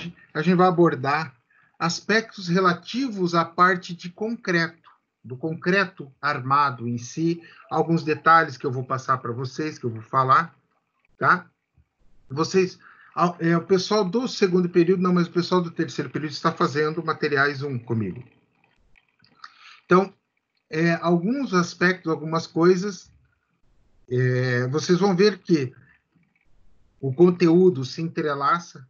hoje a gente vai abordar aspectos relativos à parte de concreto, do concreto armado em si, alguns detalhes que eu vou passar para vocês, que eu vou falar, tá? Vocês, o pessoal do segundo período, não, mas o pessoal do terceiro período está fazendo materiais 1 comigo. Então, alguns aspectos, algumas coisas, vocês vão ver que o conteúdo se entrelaça,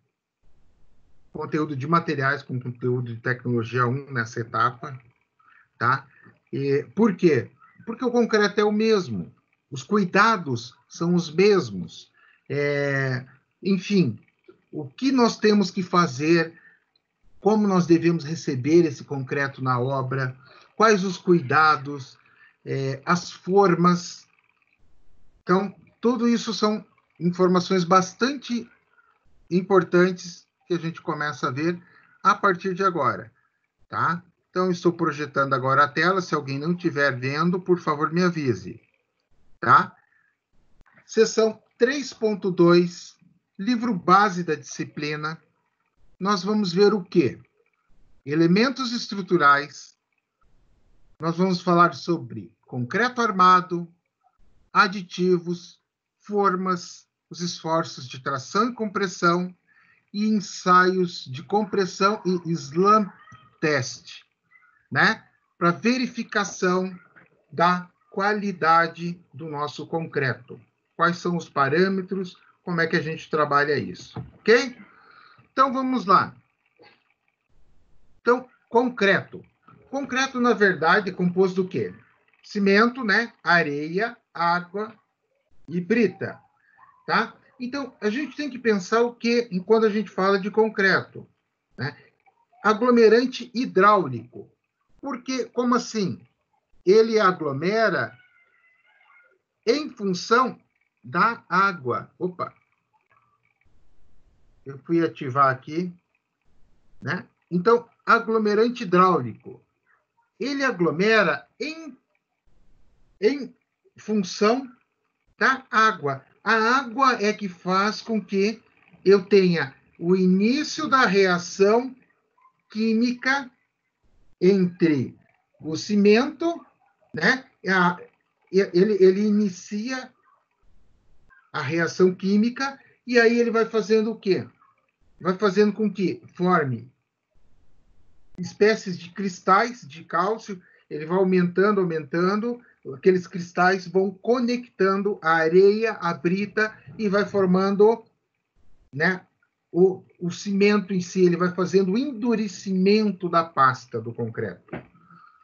conteúdo de materiais com conteúdo de tecnologia 1 nessa etapa, tá? Por quê? Porque o concreto é o mesmo, os cuidados são os mesmos. Enfim, o que nós temos que fazer, como nós devemos receber esse concreto na obra, quais os cuidados, as formas. Então, tudo isso são informações bastante importantes que a gente começa a ver a partir de agora, tá? Então, estou projetando agora a tela. Se alguém não estiver vendo, por favor, me avise, tá? Seção 3.2, livro base da disciplina. Nós vamos ver o quê? Elementos estruturais. Nós vamos falar sobre concreto armado, aditivos, formas, os esforços de tração e compressão, e ensaios de compressão e slam test, né? Para verificação da qualidade do nosso concreto. Quais são os parâmetros, como é que a gente trabalha isso, ok? Então, vamos lá. Então, concreto. Concreto, na verdade, é composto do quê? Cimento, né? Areia, água e brita, tá? Então, a gente tem que pensar o que quando a gente fala de concreto, né? Aglomerante hidráulico. Porque, como assim? Ele aglomera em função da água. Opa! Eu fui ativar aqui, né? Então, aglomerante hidráulico. Ele aglomera em função da água. A água é que faz com que eu tenha o início da reação química entre o cimento, né? Ele inicia a reação química e aí ele vai fazendo o quê? Vai fazendo com que forme espécies de cristais de cálcio, ele vai aumentando, aqueles cristais vão conectando a areia, a brita, e vai formando, né, o cimento em si, ele vai fazendo o endurecimento da pasta do concreto,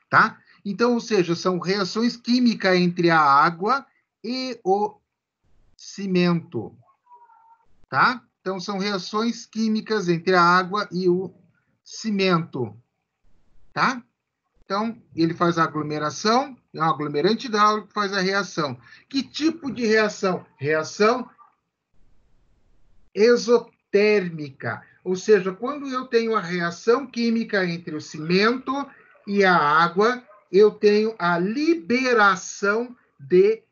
tá? Então, ou seja, são reações químicas entre a água e o cimento, tá? Então, são reações químicas entre a água e o cimento, tá? Então, ele faz a aglomeração, é um aglomerante hidráulico que faz a reação. Que tipo de reação? Reação exotérmica. Ou seja, quando eu tenho a reação química entre o cimento e a água, eu tenho a liberação de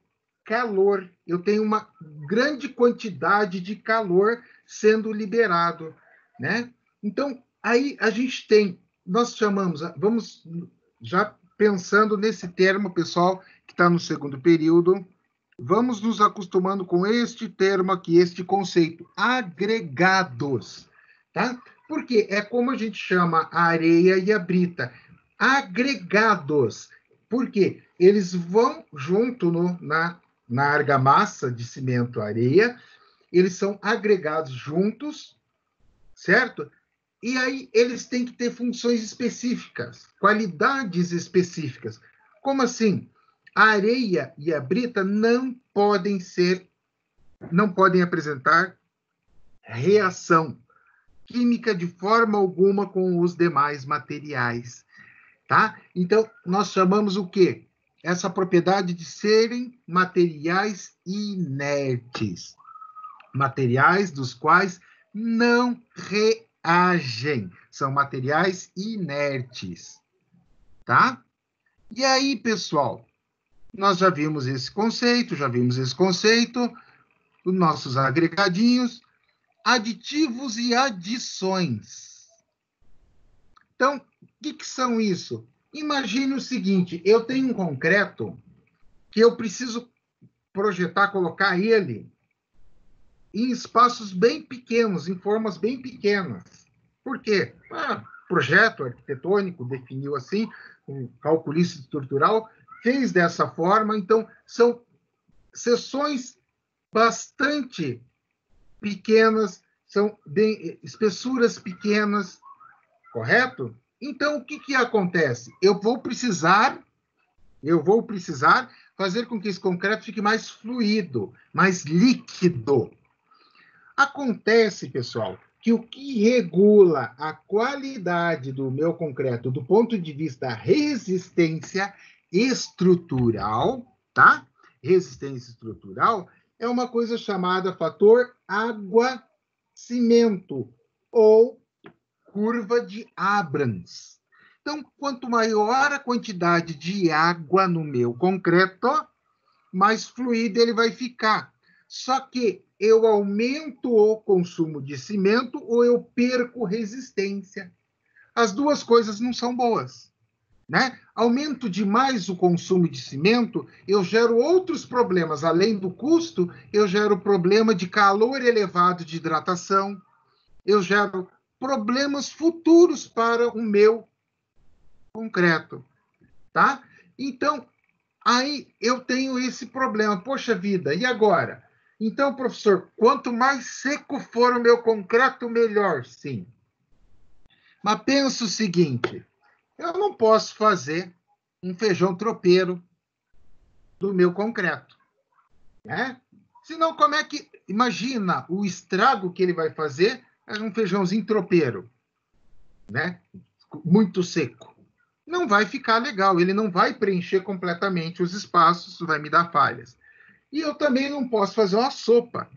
calor. Eu tenho uma grande quantidade de calor sendo liberado, né? Então, aí a gente tem, nós chamamos, vamos já pensando nesse termo, pessoal, que está no segundo período, vamos nos acostumando com este termo aqui, este conceito, agregados, tá? Porque é como a gente chama a areia e a brita, agregados. Por quê? Eles vão junto na argamassa de cimento areia, eles são agregados juntos, certo? E aí eles têm que ter funções específicas, qualidades específicas. Como assim? A areia e a brita não podem apresentar reação química de forma alguma com os demais materiais, tá? Então, nós chamamos o quê? Essa propriedade de serem materiais inertes. Materiais dos quais não reagem. São materiais inertes, tá? E aí, pessoal, nós já vimos esse conceito, os nossos agregadinhos. aditivos e adições. Então, o que são isso? Imagine o seguinte, eu tenho um concreto que eu preciso projetar, colocar ele em espaços bem pequenos, em formas bem pequenas. Por quê? Projeto arquitetônico definiu assim, o calculista estrutural fez dessa forma, então são seções bastante pequenas, são espessuras pequenas, correto? Então, o que acontece? Eu vou precisar fazer com que esse concreto fique mais fluido, mais líquido. Acontece, pessoal, que o que regula a qualidade do meu concreto do ponto de vista resistência estrutural, tá? Resistência estrutural é uma coisa chamada fator água-cimento ou curva de Abrams. Então, quanto maior a quantidade de água no meu concreto, mais fluido ele vai ficar. Só que eu aumento o consumo de cimento ou eu perco resistência. As duas coisas não são boas, né? Aumento demais o consumo de cimento, eu gero outros problemas. Além do custo, eu gero problema de calor elevado de hidratação, eu gero problemas futuros para o meu concreto, tá? Então, aí eu tenho esse problema. Poxa vida, e agora? Então, professor, quanto mais seco for o meu concreto, melhor, sim. Mas pensa o seguinte, eu não posso fazer um feijão tropeiro do meu concreto, né? Senão, como é que... Imagina o estrago que ele vai fazer é um feijãozinho tropeiro, né? Muito seco. Não vai ficar legal, ele não vai preencher completamente os espaços, vai me dar falhas. E eu também não posso fazer uma sopa.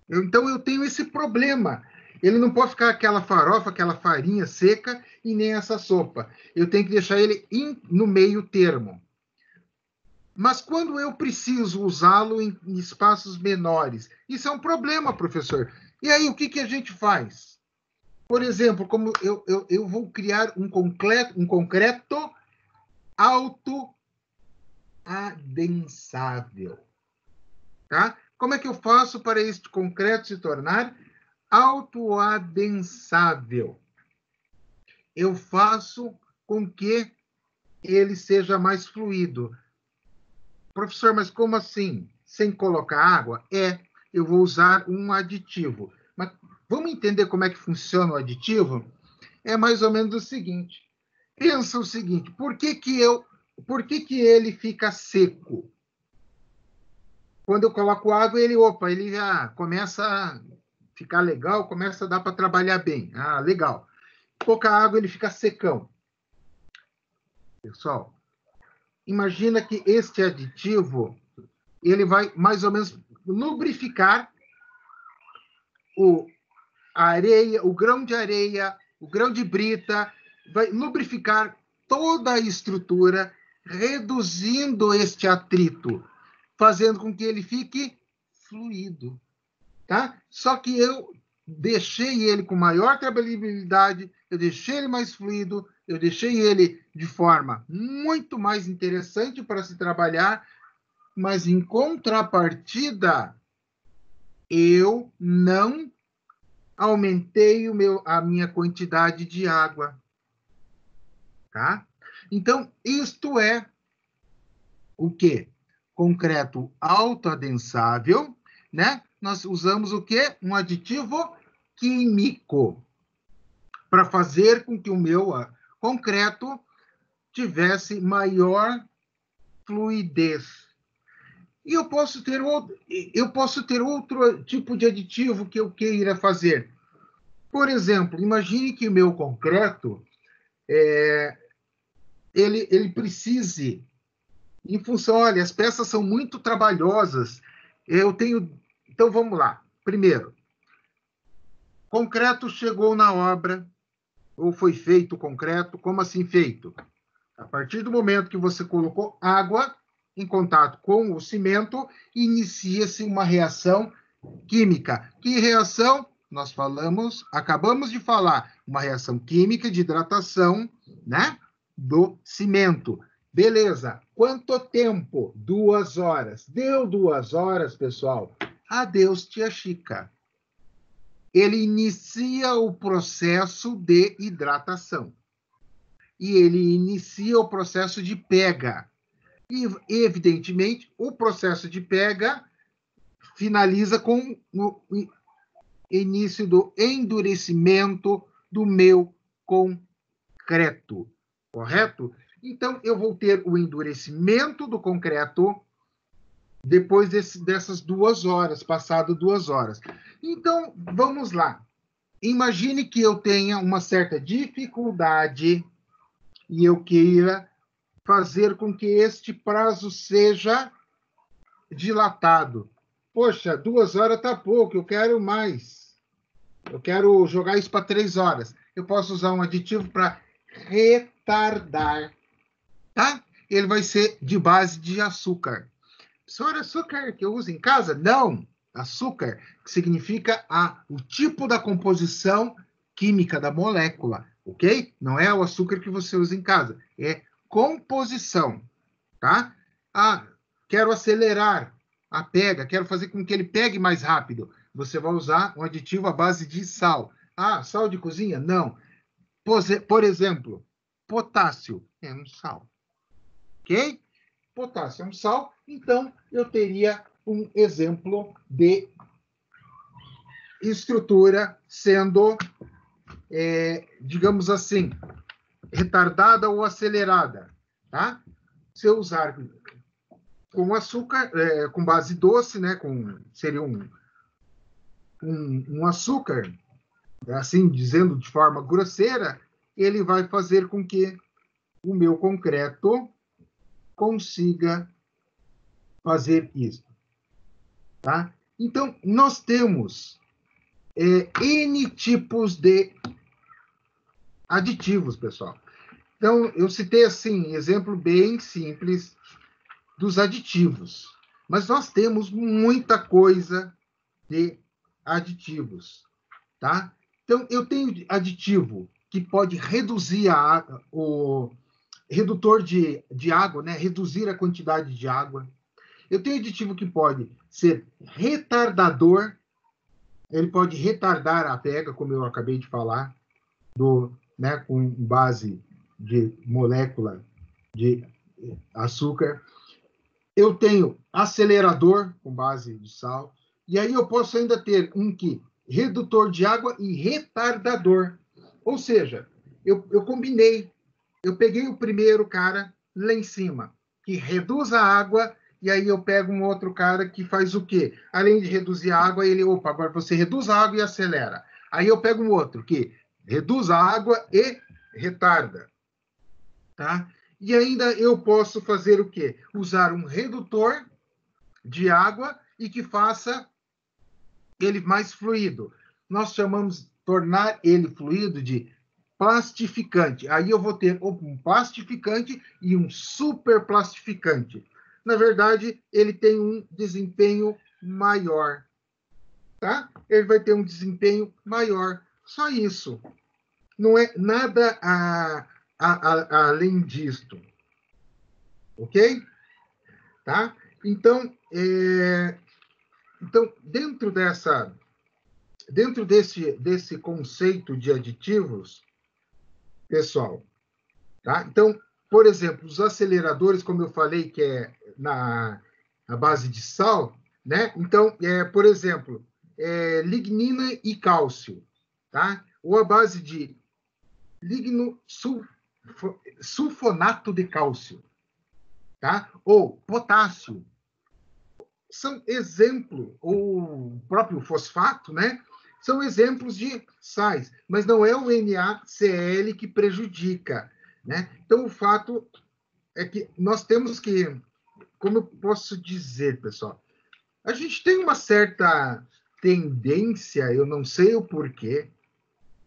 Então eu tenho esse problema. Ele não pode ficar aquela farofa, aquela farinha seca e nem essa sopa. Eu tenho que deixar ele no meio termo. Mas quando eu preciso usá-lo em espaços menores, isso é um problema, professor. E aí, o que a gente faz? Por exemplo, como eu vou criar um concreto autoadensável. Tá? Como é que eu faço para este concreto se tornar autoadensável? Eu faço com que ele seja mais fluido. Professor, mas como assim? Sem colocar água? Eu vou usar um aditivo. Mas vamos entender como é que funciona o aditivo? É mais ou menos o seguinte. Pensa o seguinte, por que que ele fica seco? Quando eu coloco água, ele já começa a ficar legal, começa a dar para trabalhar bem. Ah, legal. Pouca água, ele fica secão. Pessoal, imagina que este aditivo, ele vai mais ou menos lubrificar a areia, o grão de areia, o grão de brita, vai lubrificar toda a estrutura, reduzindo este atrito, fazendo com que ele fique fluido, tá? Só que eu deixei ele com maior trabalhabilidade, eu deixei ele mais fluido, eu deixei ele de forma muito mais interessante para se trabalhar, mas em contrapartida, eu não aumentei a minha quantidade de água, tá? Então, isto é o quê? Concreto autoadensável, né? Nós usamos o quê? Um aditivo químico para fazer com que o meu concreto tivesse maior fluidez. E eu posso ter outro tipo de aditivo que eu queira fazer. Por exemplo, imagine que o meu concreto ele precise, em função, olha, as peças são muito trabalhosas. Então vamos lá. Primeiro, concreto chegou na obra, ou foi feito concreto. Como assim feito? A partir do momento que você colocou água em contato com o cimento, inicia-se uma reação química. Que reação? Nós acabamos de falar, uma reação química de hidratação, né, do cimento. Beleza. Quanto tempo? 2 horas. Deu 2 horas, pessoal? Adeus, tia Chica. Ele inicia o processo de hidratação. E ele inicia o processo de pega. E, evidentemente, o processo de pega finaliza com o início do endurecimento do meu concreto, correto? Então, eu vou ter o endurecimento do concreto depois dessas 2 horas, passado 2 horas. Então, vamos lá. Imagine que eu tenha uma certa dificuldade e eu queira fazer com que este prazo seja dilatado. Poxa, 2 horas está pouco, eu quero mais. Eu quero jogar isso para 3 horas. Eu posso usar um aditivo para retardar, tá? Ele vai ser de base de açúcar. Senhor, açúcar que eu uso em casa? Não. Açúcar, que significa o tipo da composição química da molécula, ok? Não é o açúcar que você usa em casa, é composição, tá? Quero acelerar a pega, quero fazer com que ele pegue mais rápido. Você vai usar um aditivo à base de sal. Sal de cozinha? Não. Por exemplo, potássio é um sal, ok? Potássio é um sal, então eu teria um exemplo de estrutura sendo, digamos assim, retardada ou acelerada, tá? Se eu usar com açúcar, com base doce, né? Seria um açúcar, assim dizendo de forma grosseira, ele vai fazer com que o meu concreto consiga fazer isso, tá? Então, nós temos N tipos de aditivos, pessoal. Então, eu citei, assim, exemplo bem simples dos aditivos. Mas nós temos muita coisa de aditivos, tá? Então, eu tenho aditivo que pode reduzir o redutor de água, né? Reduzir a quantidade de água. Eu tenho aditivo que pode ser retardador, ele pode retardar a pega, como eu acabei de falar, né, com base de molécula de açúcar. Eu tenho acelerador, com base de sal, e aí eu posso ainda ter redutor de água e retardador. Ou seja, eu combinei, eu peguei o primeiro cara lá em cima, que reduz a água, e aí eu pego um outro cara que faz o quê? Além de reduzir a água, agora você reduz a água e acelera. Aí eu pego um outro que reduz a água e retarda, tá? E ainda eu posso fazer o quê? Usar um redutor de água e que faça ele mais fluido. Nós tornar ele fluido de plastificante. Aí eu vou ter um plastificante e um super plastificante. Na verdade, ele tem um desempenho maior, tá? Ele vai ter um desempenho maior. Só isso. Não é nada além disto. Ok? Tá? Então, dentro desse conceito de aditivos, pessoal, tá? Então, por exemplo, os aceleradores, como eu falei, que é na base de sal, né? Então, por exemplo, lignina e cálcio, tá? Ou a base de sulfonato de cálcio, tá? Ou potássio. São exemplos, ou o próprio fosfato, né? São exemplos de sais, mas não é o NaCl que prejudica, né? Então, o fato é que nós temos que, como eu posso dizer, pessoal, a gente tem uma certa tendência, eu não sei o porquê,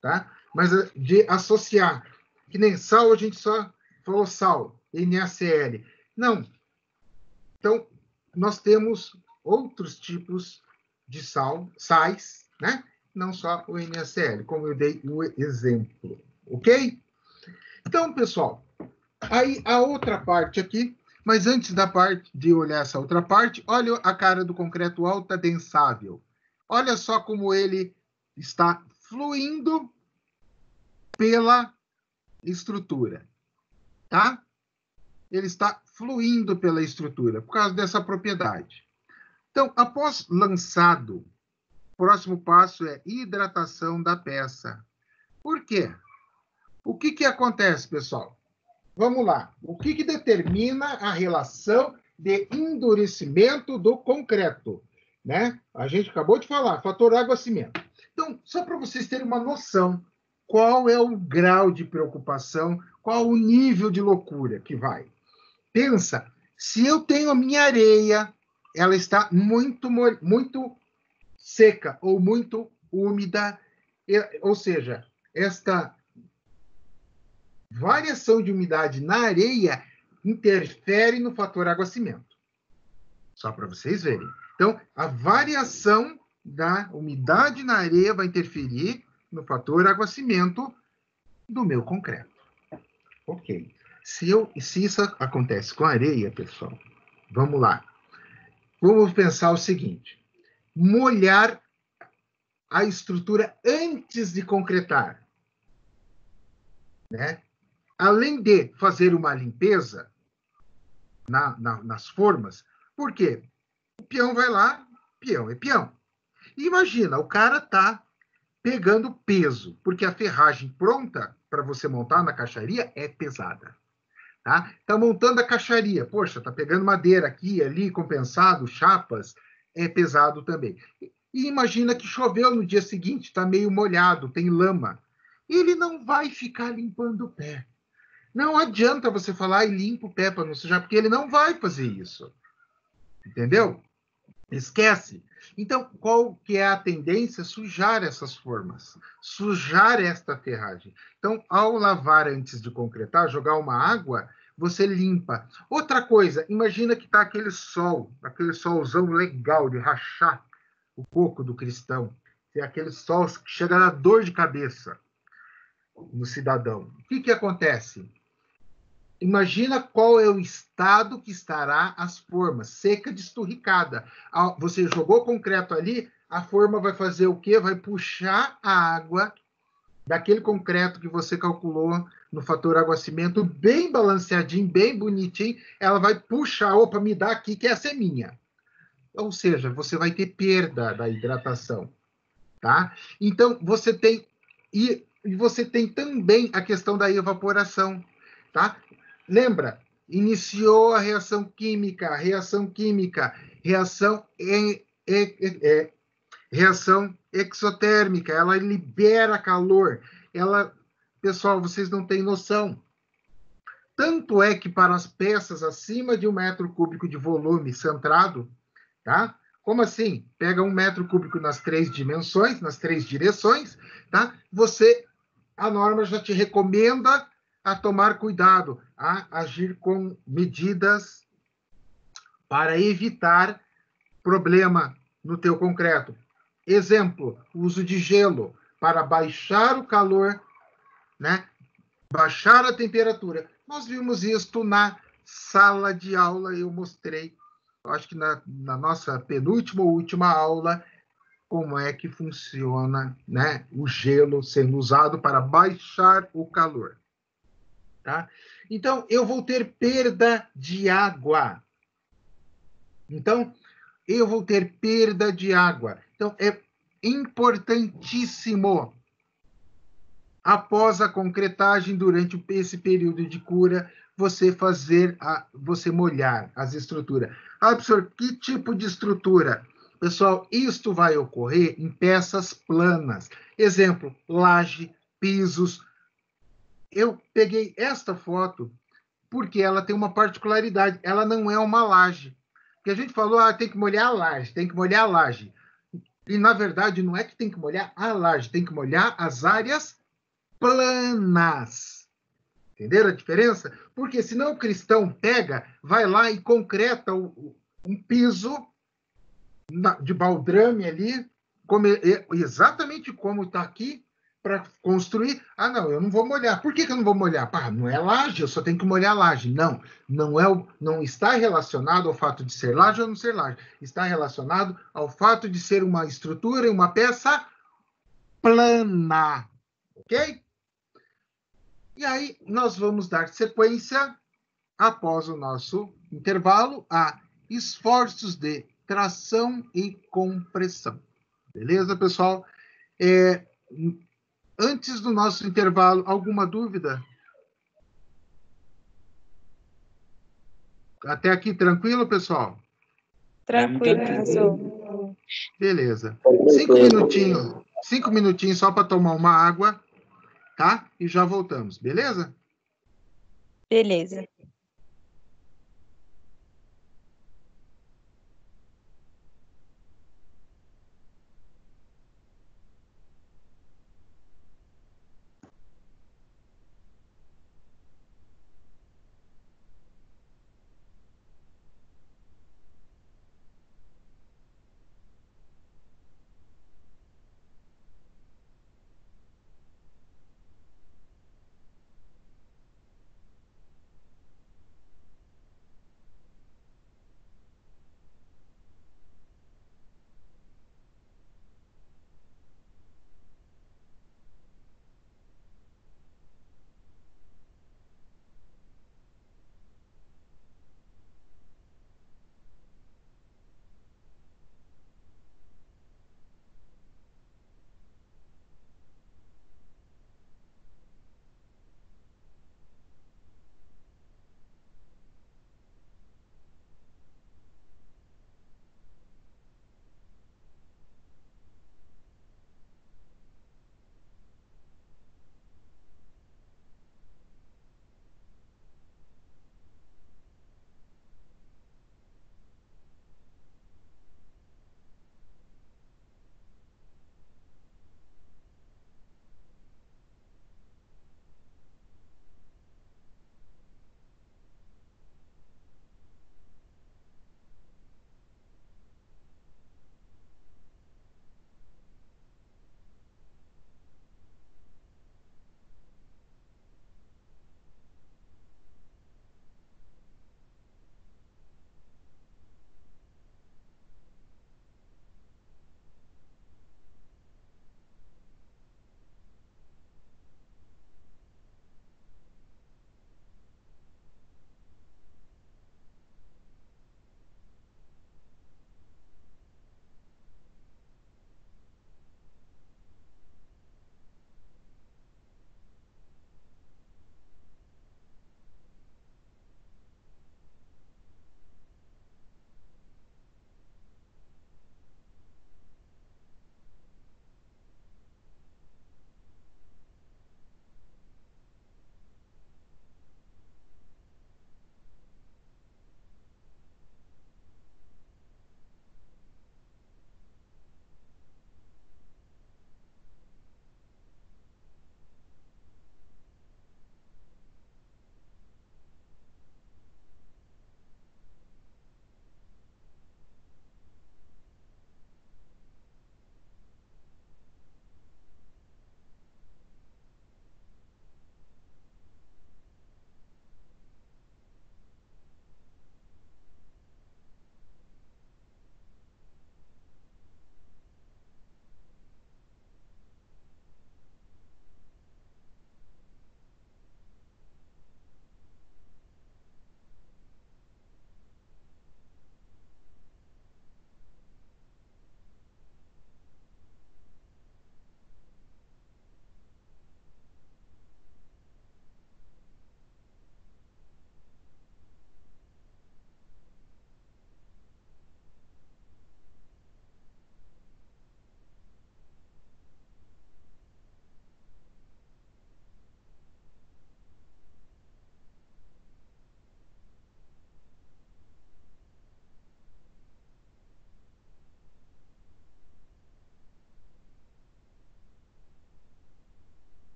tá? Mas de associar, que nem sal, a gente só falou sal, NaCl. Não. Então, nós temos outros tipos de sais, né? Não só o NaCl, como eu dei o exemplo, ok? Então, pessoal, aí a outra parte aqui, mas antes da parte de olhar essa outra parte, olha a cara do concreto alta-densável. Olha só como ele está fluindo pela estrutura, tá? Ele está fluindo pela estrutura, por causa dessa propriedade. Então, após lançado, o próximo passo é hidratação da peça. Por quê? O que acontece, pessoal? Vamos lá. O que determina a relação de endurecimento do concreto? Né? A gente acabou de falar, fator água-cimento. Então, só para vocês terem uma noção, qual é o grau de preocupação, qual o nível de loucura que vai. Pensa, se eu tenho a minha areia, ela está muito seca ou muito úmida, ou seja, esta variação de umidade na areia interfere no fator água-cimento. Só para vocês verem. Então, a variação da umidade na areia vai interferir no fator água-cimento do meu concreto. Ok. Se isso acontece com a areia, pessoal, vamos lá. Vamos pensar o seguinte: molhar a estrutura antes de concretar, né? Além de fazer uma limpeza nas formas, por quê? O peão vai lá, peão é peão. E imagina, o cara está pegando peso, porque a ferragem pronta para você montar na caixaria é pesada. Tá montando a caixaria, poxa, tá pegando madeira aqui, ali, compensado, chapas, é pesado também. E imagina que choveu no dia seguinte, está meio molhado, tem lama. Ele não vai ficar limpando o pé. Não adianta você falar e limpa o pé para não sujar, porque ele não vai fazer isso. Entendeu? Esquece. Então, qual que é a tendência? Sujar essas formas, sujar esta ferragem. Então, ao lavar antes de concretar, jogar uma água, você limpa. Outra coisa, imagina que está aquele solzão legal de rachar o coco do cristão. É aquele sol que chega na dor de cabeça no cidadão. O que acontece? Imagina qual é o estado que estará as formas, seca, desturricada. Você jogou concreto ali, a forma vai fazer o quê? Vai puxar a água daquele concreto que você calculou no fator água-cimento, bem balanceadinho, bem bonitinho, ela vai puxar, opa, me dá aqui que essa é minha. Ou seja, você vai ter perda da hidratação, tá? Então, você tem... E você tem também a questão da evaporação, tá? Lembra? Iniciou a reação química, reação exotérmica, ela libera calor. Pessoal, vocês não têm noção. Tanto é que para as peças acima de 1 metro cúbico de volume centrado, tá? Como assim? Pega 1 metro cúbico nas 3 dimensões, nas 3 direções, tá? A norma já te recomenda a tomar cuidado, a agir com medidas para evitar problema no teu concreto. Exemplo, uso de gelo para baixar o calor, né? Baixar a temperatura. Nós vimos isso na sala de aula, eu mostrei, acho que na nossa penúltima ou última aula, como é que funciona, né, o gelo sendo usado para baixar o calor. Tá? Então, eu vou ter perda de água. Então, é importantíssimo, após a concretagem, durante esse período de cura, você molhar as estruturas. Professor, que tipo de estrutura? Pessoal, isto vai ocorrer em peças planas. Exemplo, laje, pisos. Eu peguei esta foto porque ela tem uma particularidade. Ela não é uma laje. Porque a gente falou, tem que molhar a laje, tem que molhar a laje. E, na verdade, não é que tem que molhar a laje, tem que molhar as áreas planas. Entenderam a diferença? Porque senão o cristão vai lá e concreta um piso de baldrame ali, exatamente como está aqui, para construir. Ah, não, eu não vou molhar. Por que eu não vou molhar? Pá, não é laje, eu só tenho que molhar a laje. Não, não está relacionado ao fato de ser laje ou não ser laje. Está relacionado ao fato de ser uma estrutura e uma peça plana. Ok? E aí, nós vamos dar sequência, após o nosso intervalo, a esforços de tração e compressão. Beleza, pessoal? É, antes do nosso intervalo, alguma dúvida? Até aqui tranquilo, pessoal? Tranquilo, professor. Beleza. 5 minutinhos só para tomar uma água, tá? E já voltamos, beleza? Beleza.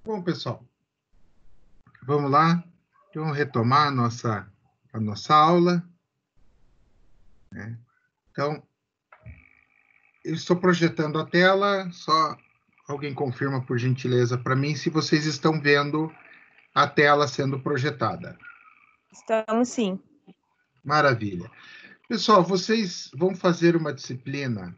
Bom, pessoal, vamos lá. Vamos retomar a nossa aula, né? Então, eu estou projetando a tela, só alguém confirma, por gentileza, para mim, se vocês estão vendo a tela sendo projetada. Estamos sim. Maravilha. Pessoal, vocês vão fazer uma disciplina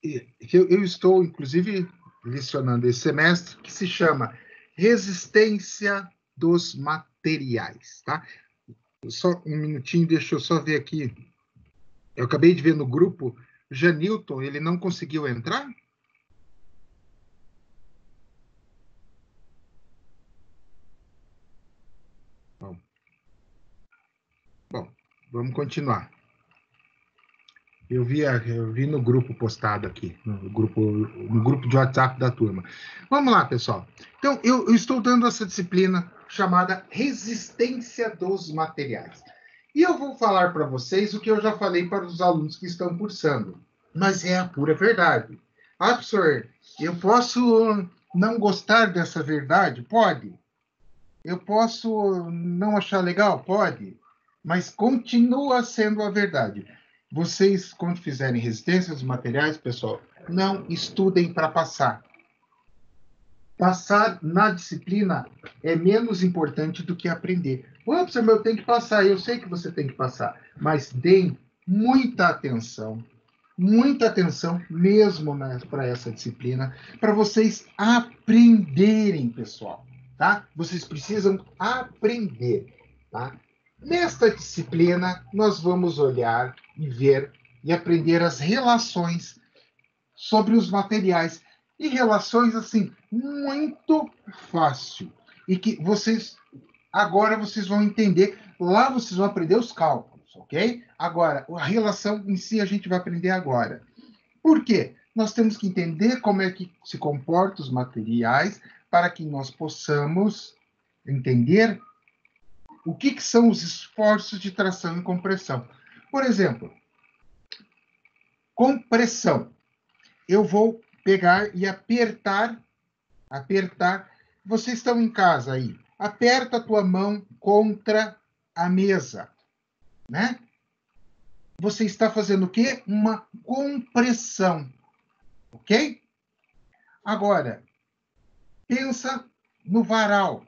que eu estou, inclusive, lecionando esse semestre, que se chama Resistência dos Materiais, tá? Só um minutinho, deixa eu só ver aqui. Eu acabei de ver no grupo, Janilton, ele não conseguiu entrar? Bom, vamos continuar. Eu vi no grupo postado aqui, no grupo de WhatsApp da turma. Vamos lá, pessoal. Então, eu estou dando essa disciplina chamada Resistência dos Materiais. E eu vou falar para vocês o que eu já falei para os alunos que estão cursando. Mas é a pura verdade. Ah, professor, eu posso não gostar dessa verdade? Pode. Eu posso não achar legal? Pode. Mas continua sendo a verdade. Vocês, quando fizerem resistência dos materiais, pessoal, não estudem para passar. Passar na disciplina é menos importante do que aprender. Professor, eu tenho que passar. Eu sei que você tem que passar, mas deem muita atenção mesmo para essa disciplina, para vocês aprenderem, pessoal, tá? Vocês precisam aprender, tá? Nesta disciplina, nós vamos olhar e ver e aprender as relações sobre os materiais. E relações, assim, muito fácil. E que agora vocês vão entender, lá vocês vão aprender os cálculos, ok? Agora, a relação em si a gente vai aprender agora. Por quê? Nós temos que entender como é que se comportam os materiais para que nós possamos entender o que são os esforços de tração e compressão. Por exemplo, compressão. Eu vou pegar e apertar. Vocês estão em casa aí. Aperta a tua mão contra a mesa, né? Você está fazendo o quê? Uma compressão, ok? Agora, pensa no varal,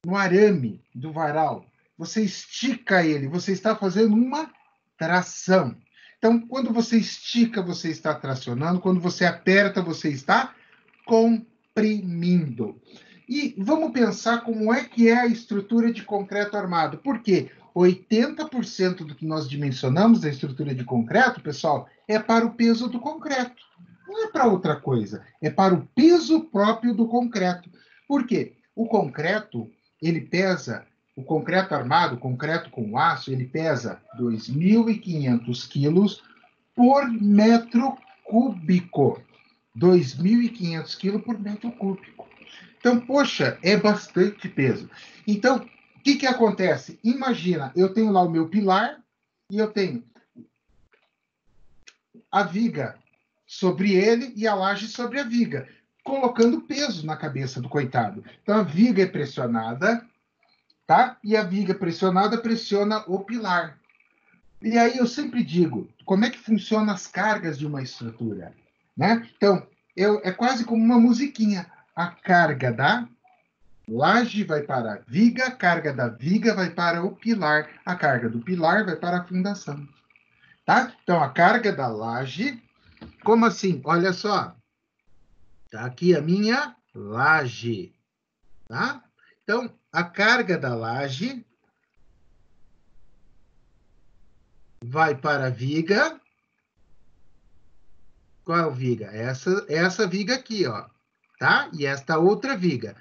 no arame do varal. Você estica ele, você está fazendo uma tração. Então, quando você estica, você está tracionando, quando você aperta, você está comprimindo. E vamos pensar como é que é a estrutura de concreto armado. Por quê? 80% do que nós dimensionamos da estrutura de concreto, pessoal, é para o peso do concreto. Não é para outra coisa, é para o peso próprio do concreto. Por quê? O concreto, ele pesa, o concreto armado, o concreto com aço, ele pesa 2.500 quilos por metro cúbico. 2.500 quilos por metro cúbico. Então, poxa, é bastante peso. Então, o que acontece? Imagina, eu tenho lá o meu pilar e eu tenho a viga sobre ele e a laje sobre a viga, colocando peso na cabeça do coitado. Então, a viga é pressionada, tá? E a viga pressionada pressiona o pilar. E aí eu sempre digo, como é que funcionam as cargas de uma estrutura, né? Então, é quase como uma musiquinha. A carga da laje vai para a viga, a carga da viga vai para o pilar, a carga do pilar vai para a fundação, tá? Então, a carga da laje, como assim? Olha só, tá aqui a minha laje, tá? Então, a carga da laje vai para a viga. Qual é a viga? Essa viga aqui, ó, tá? E esta outra viga.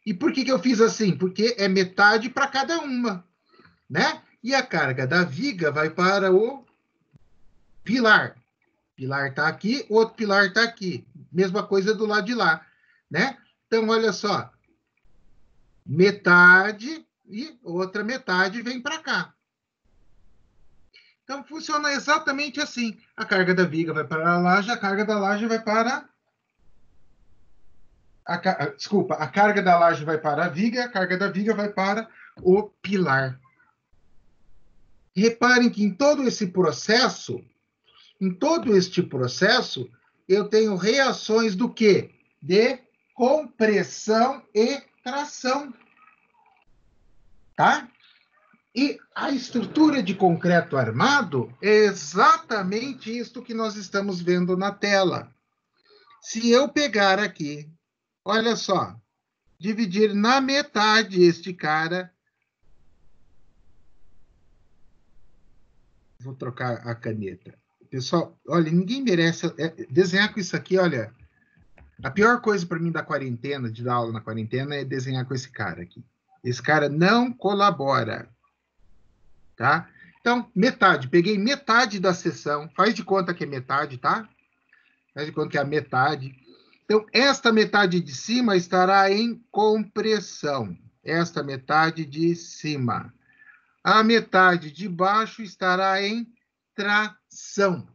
E por que eu fiz assim? Porque é metade para cada uma, né? E a carga da viga vai para o pilar. Pilar está aqui, outro pilar está aqui. Mesma coisa do lado de lá, né? Então, olha só. Metade e outra metade vem para cá. Então, funciona exatamente assim. A carga da viga vai para a laje, a carga da laje vai para Desculpa, a carga da laje vai para a viga, a carga da viga vai para o pilar. Reparem que em todo este processo, eu tenho reações do quê? De compressão e tração. Tá? E a estrutura de concreto armado é exatamente isto que nós estamos vendo na tela. Se eu pegar aqui, olha só, dividir na metade este cara. Vou trocar a caneta. Pessoal, olha, ninguém merece desenhar com isso aqui, olha. A pior coisa para mim da quarentena, de dar aula na quarentena, é desenhar com esse cara aqui. Esse cara não colabora. Tá? Então, metade. Peguei metade da seção. Faz de conta que é metade, tá? Faz de conta que é a metade. Então, esta metade de cima estará em compressão. Esta metade de cima. A metade de baixo estará em tração,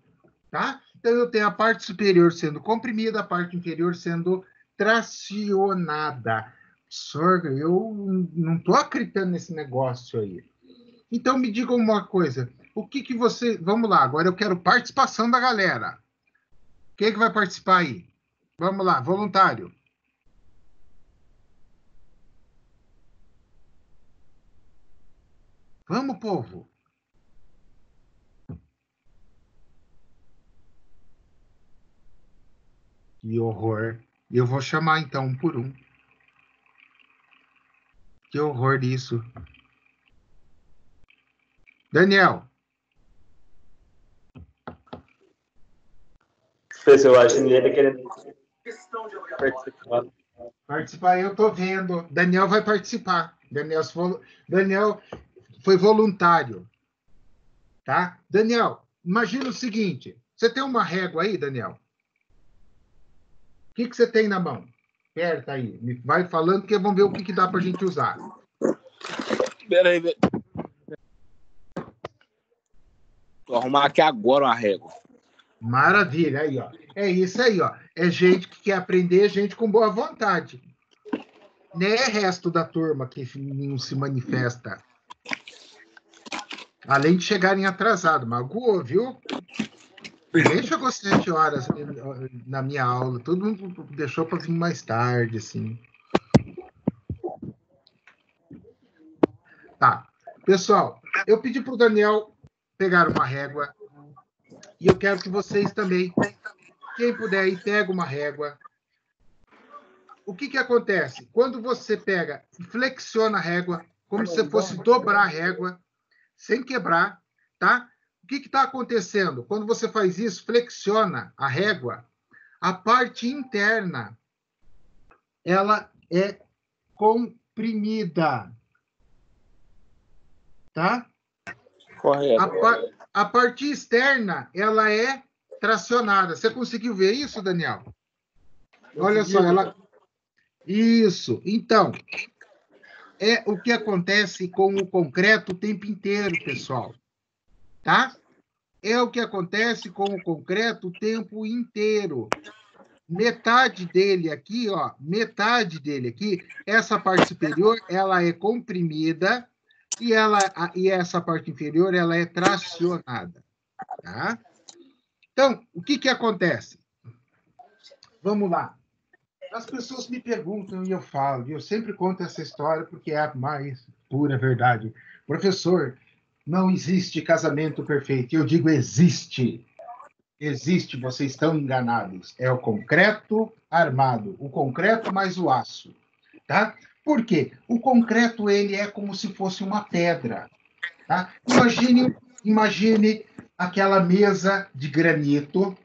tá? Então, eu tenho a parte superior sendo comprimida, a parte inferior sendo tracionada. Sorga, eu não estou acreditando nesse negócio aí. Então, me digam uma coisa. O que você... Vamos lá, agora eu quero participação da galera. Quem é que vai participar aí? Vamos lá, voluntário. Vamos, povo. Que horror. Eu vou chamar, então, um por um. Que horror isso. Daniel. Pessoal, acho que ninguém está querendo participar. Participar, eu estou vendo. Daniel vai participar. Daniel foi voluntário. Tá? Daniel, imagina o seguinte. Você tem uma régua aí, Daniel? O que você tem na mão? Aperta aí. Me vai falando que vamos ver o que dá para a gente usar. Espera aí, velho. Vou arrumar aqui agora uma régua. Maravilha, aí, ó. É isso aí, ó. É gente que quer aprender, gente com boa vontade. Não é resto da turma que não se manifesta. Além de chegarem atrasados. Magoou, viu? Nem chegou 7 horas na minha aula. Todo mundo deixou para vir mais tarde, assim. Tá. Pessoal, eu pedi para o Daniel pegar uma régua. E eu quero que vocês também, quem puder aí, pega uma régua. O que acontece? Quando você pega e flexiona a régua, como se fosse dobrar a régua, sem quebrar, tá? O que está acontecendo? Quando você faz isso, flexiona a régua, a parte interna, ela é comprimida, tá? Correto. A parte externa, ela é tracionada. Você conseguiu ver isso, Daniel? Olha só, ela... Isso. Então, é o que acontece com o concreto o tempo inteiro, pessoal. Tá? É o que acontece com o concreto o tempo inteiro. Metade dele aqui, ó, metade dele aqui, essa parte superior, ela é comprimida e essa parte inferior, ela é tracionada. Tá? Então, o que acontece? Vamos lá. As pessoas me perguntam e eu falo, e eu sempre conto essa história porque é a mais pura verdade. Professor, não existe casamento perfeito. Eu digo, existe. Existe, vocês estão enganados. É o concreto armado, o concreto mais o aço. Tá? Por quê? O concreto, ele é como se fosse uma pedra. Tá? Imagine aquela mesa de granito.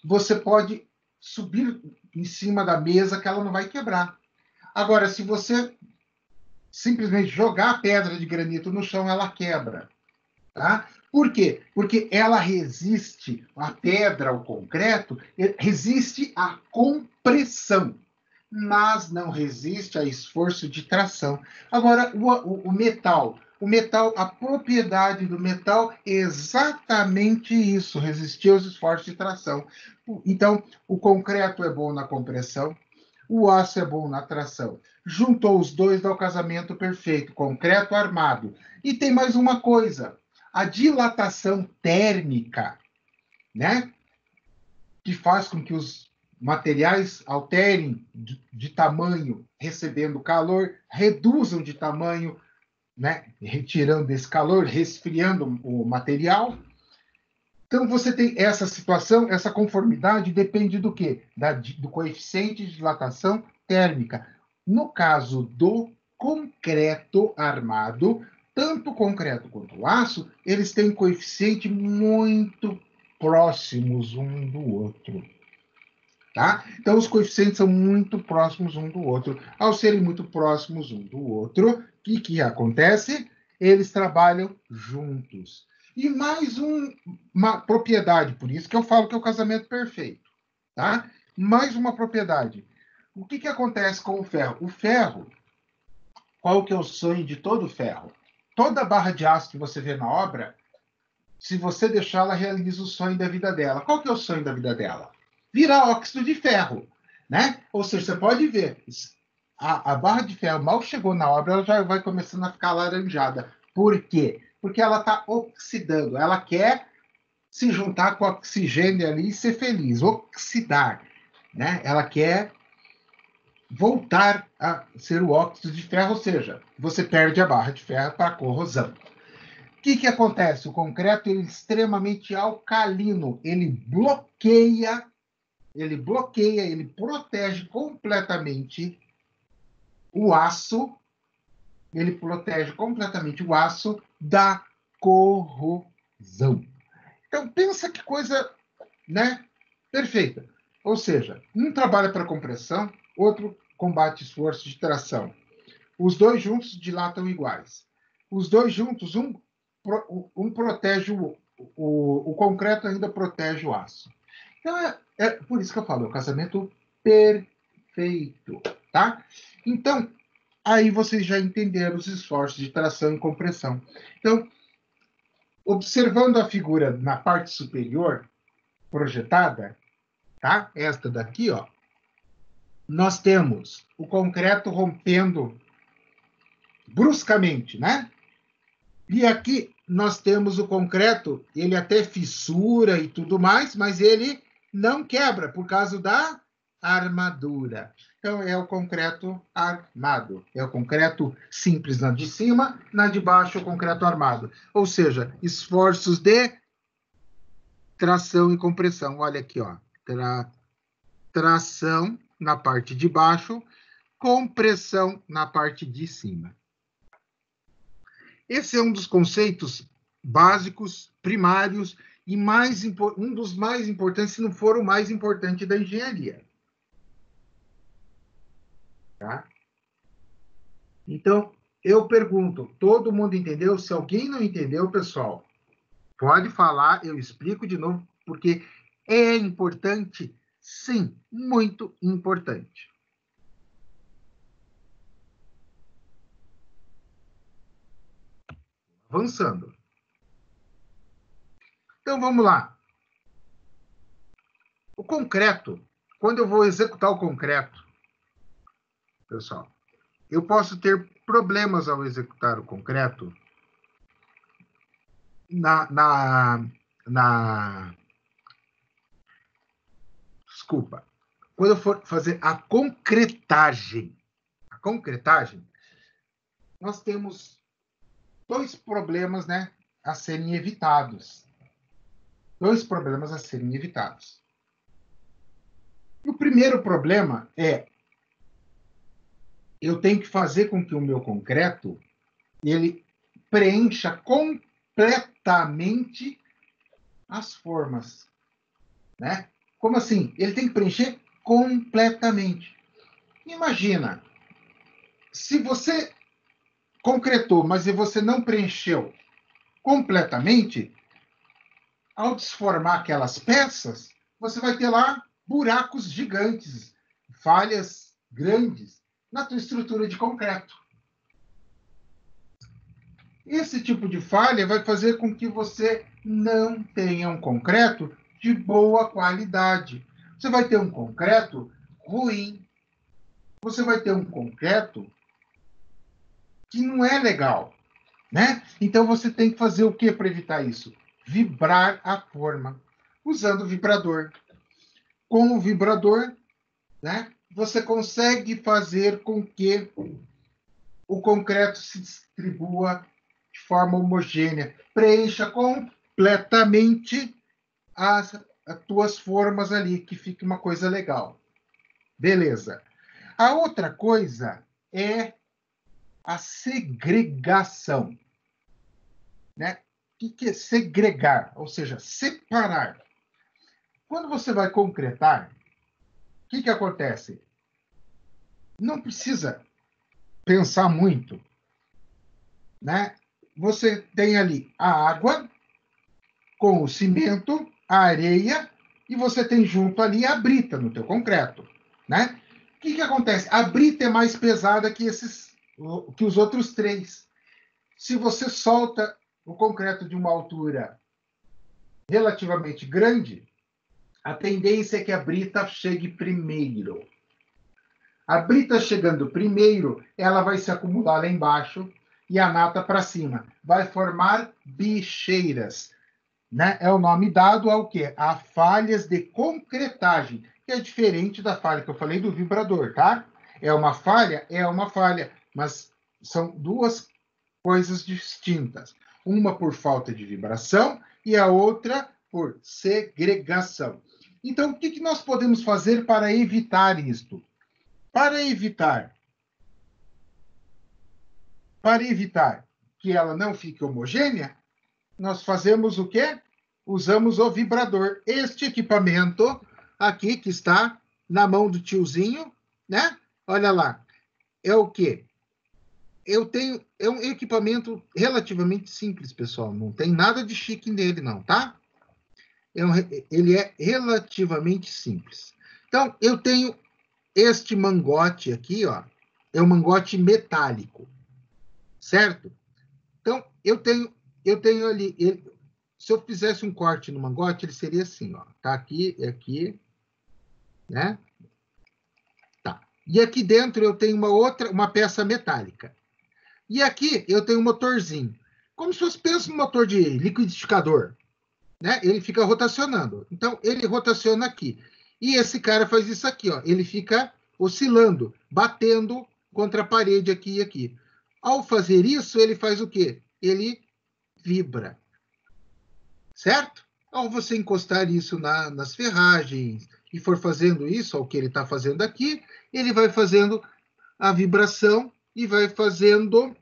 Você pode subir em cima da mesa que ela não vai quebrar. Agora, se você simplesmente jogar a pedra de granito no chão, ela quebra. Tá? Por quê? Porque ela resiste, a pedra, o concreto, resiste à compressão, mas não resiste a esforço de tração. Agora, o metal, a propriedade do metal é exatamente isso, resistir aos esforços de tração. Então, o concreto é bom na compressão, o aço é bom na tração. Juntou os dois, dá o casamento perfeito, concreto armado. E tem mais uma coisa, a dilatação térmica, né? Que faz com que os materiais alterem de tamanho, recebendo calor, reduzam de tamanho, né? Retirando esse calor, resfriando o material. Então, você tem essa situação, essa conformidade depende do quê? Do coeficiente de dilatação térmica. No caso do concreto armado, tanto o concreto quanto o aço, eles têm coeficiente muito próximos um do outro. Tá? Então, os coeficientes são muito próximos um do outro. Ao serem muito próximos um do outro, o que acontece? Eles trabalham juntos. E mais uma propriedade, por isso que eu falo que é o casamento perfeito. Tá? Mais uma propriedade. O que acontece com o ferro? O ferro, qual que é o sonho de todo ferro? Toda barra de aço que você vê na obra, se você deixar, ela realiza o sonho da vida dela. Qual que é o sonho da vida dela? Virar óxido de ferro, né? Ou seja, você pode ver, a barra de ferro mal chegou na obra, ela já vai começando a ficar alaranjada. Por quê? Porque ela está oxidando, ela quer se juntar com o oxigênio ali e ser feliz, oxidar, né? Ela quer voltar a ser o óxido de ferro, ou seja, você perde a barra de ferro para a corrosão. O que acontece? O concreto ele é extremamente alcalino, ele bloqueia, ele protege completamente o aço, da corrosão. Então, pensa que coisa, né, perfeita. Ou seja, um trabalha para compressão, outro combate esforço de tração. Os dois juntos dilatam iguais. Os dois juntos, um protege o concreto, ainda protege o aço. Então, é por isso que eu falo, é o casamento perfeito, tá? Então, aí vocês já entenderam os esforços de tração e compressão. Então, observando a figura na parte superior, projetada, tá? Esta daqui, ó, nós temos o concreto rompendo bruscamente, né? E aqui nós temos o concreto, ele até fissura e tudo mais, mas ele não quebra por causa da armadura. Então, é o concreto armado. É o concreto simples na de cima, na de baixo, o concreto armado. Ou seja, esforços de tração e compressão. Olha aqui, ó. Tração na parte de baixo, compressão na parte de cima. Esse é um dos conceitos básicos, primários, e um dos mais importantes, se não for o mais importante da engenharia. Tá? Então, eu pergunto, todo mundo entendeu? Se alguém não entendeu, pessoal, pode falar, eu explico de novo, porque é importante, sim, muito importante. Avançando. Então, vamos lá. O concreto, quando eu vou executar o concreto, pessoal, eu posso ter problemas ao executar o concreto Desculpa. Quando eu for fazer a concretagem, nós temos dois problemas, né, a serem evitados. O primeiro problema é eu tenho que fazer com que o meu concreto ele preencha completamente as formas, né? Como assim? Ele tem que preencher completamente. Imagina, se você concretou, mas você não preencheu completamente, ao desformar aquelas peças, você vai ter lá buracos gigantes, falhas grandes na tua estrutura de concreto. Esse tipo de falha vai fazer com que você não tenha um concreto de boa qualidade. Você vai ter um concreto ruim, você vai ter um concreto que não é legal, né? Então, você tem que fazer o que para evitar isso? Vibrar a forma, usando o vibrador. Com o vibrador, né, você consegue fazer com que o concreto se distribua de forma homogênea, preencha completamente as tuas formas ali, que fique uma coisa legal. Beleza. A outra coisa é a segregação, né? O que é segregar? Ou seja, separar. Quando você vai concretar, o que acontece? Não precisa pensar muito, né? Você tem ali a água com o cimento, a areia, e você tem junto ali a brita no teu concreto, né? O que acontece? A brita é mais pesada que os outros três. Se você solta o concreto de uma altura relativamente grande, a tendência é que a brita chegue primeiro. A brita chegando primeiro, ela vai se acumular lá embaixo e a nata para cima. Vai formar bicheiras, né? É o nome dado ao quê? A falhas de concretagem, que é diferente da falha que eu falei do vibrador, tá? É uma falha, mas são duas coisas distintas. Uma por falta de vibração e a outra por segregação. Então, o que nós podemos fazer para evitar isto? Para evitar que ela não fique homogênea, nós fazemos o quê? Usamos o vibrador. Este equipamento aqui, que está na mão do tiozinho, né? Olha lá. É o quê? É um equipamento relativamente simples, pessoal. Não tem nada de chique nele, não, tá? Ele é relativamente simples. Então, eu tenho este mangote aqui, ó. É um mangote metálico, certo? Então, eu tenho ali... se eu fizesse um corte no mangote, ele seria assim, ó. Tá aqui, né? Tá. E aqui dentro eu tenho uma peça metálica. E aqui eu tenho um motorzinho. Como se fosse, pensa no motor de liquidificador, né? Ele fica rotacionando. Então, ele rotaciona aqui. E esse cara faz isso aqui, ó. Ele fica oscilando, batendo contra a parede aqui e aqui. Ao fazer isso, ele faz o quê? Ele vibra. Certo? Ao você encostar isso nas ferragens e for fazendo isso, ao que ele está fazendo aqui, ele vai fazendo a vibração e vai fazendo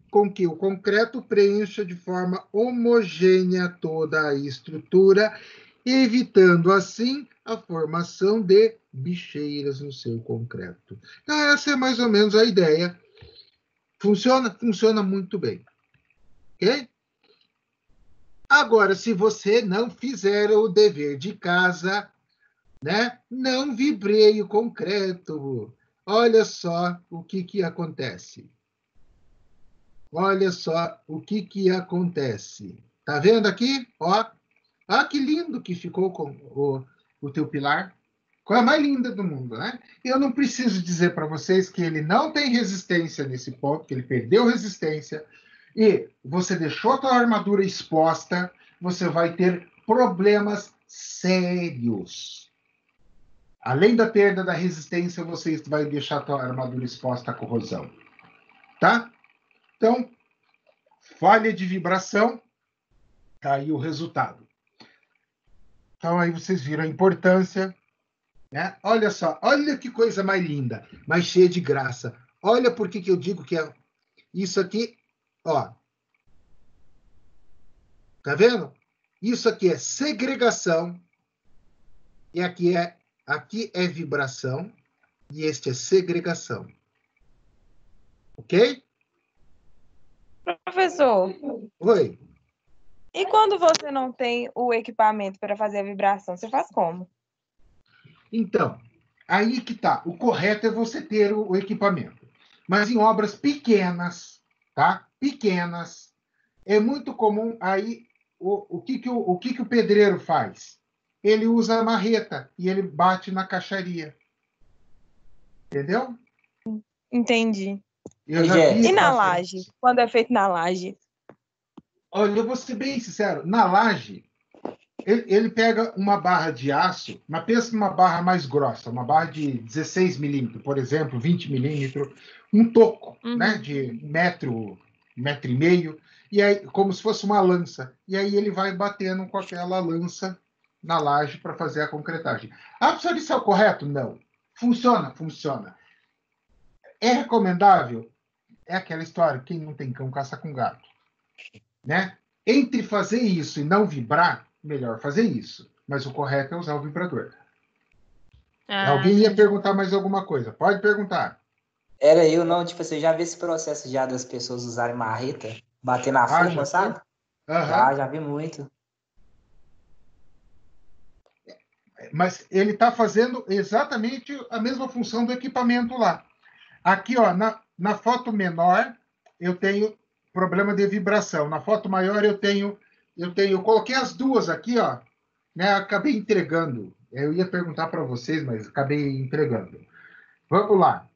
com que o concreto preencha de forma homogênea toda a estrutura, evitando assim a formação de bicheiras no seu concreto. Então, essa é mais ou menos a ideia. Funciona? Funciona muito bem. Ok? Agora, se você não fizer o dever de casa, né, não vibreie o concreto. Olha só o que acontece. Olha só o que acontece. Tá vendo aqui? Ó, que lindo que ficou com o teu pilar. Coisa mais linda do mundo, né? Eu não preciso dizer para vocês que ele não tem resistência nesse ponto, que ele perdeu resistência, e você deixou a tua armadura exposta, você vai ter problemas sérios. Além da perda da resistência, você vai deixar a tua armadura exposta à corrosão. Tá? Então, falha de vibração, tá aí o resultado. Então, aí vocês viram a importância, né? Olha só, olha que coisa mais linda, mais cheia de graça. Olha por que eu digo que é isso aqui, ó. Tá vendo? Isso aqui é segregação, e aqui é vibração, e este é segregação. Ok? Professor, Oi. e quando você não tem o equipamento para fazer a vibração, você faz como? Então, aí que tá. O correto é você ter o equipamento. Mas em obras pequenas, tá? Pequenas, é muito comum aí o que o pedreiro faz? Ele usa a marreta e ele bate na caixaria. Entendeu? Entendi. Eu já vi E na fazer. laje? Quando é feito na laje? Olha, eu vou ser bem sincero. Na laje, ele pega uma barra de aço, mas pensa numa barra mais grossa, uma barra de 16 milímetros, por exemplo, 20 milímetros, um toco, né, de metro e meio, e aí, como se fosse uma lança. E aí ele vai batendo com aquela lança na laje para fazer a concretagem. Ah, professor, isso é o correto? Não. Funciona? Funciona. É recomendável? É aquela história, quem não tem cão caça com gato, né? Entre fazer isso e não vibrar, melhor fazer isso. Mas o correto é usar o vibrador. Alguém ia perguntar mais alguma coisa? Pode perguntar. Era eu, não, tipo, você já viu esse processo já das pessoas usarem marreta, bater na forma, sabe? Já vi muito. Mas ele está fazendo exatamente a mesma função do equipamento lá. Aqui, ó, na foto menor, eu tenho problema de vibração. Na foto maior, eu coloquei as duas aqui, ó, né? Acabei entregando. Eu ia perguntar para vocês, mas acabei entregando. Vamos lá.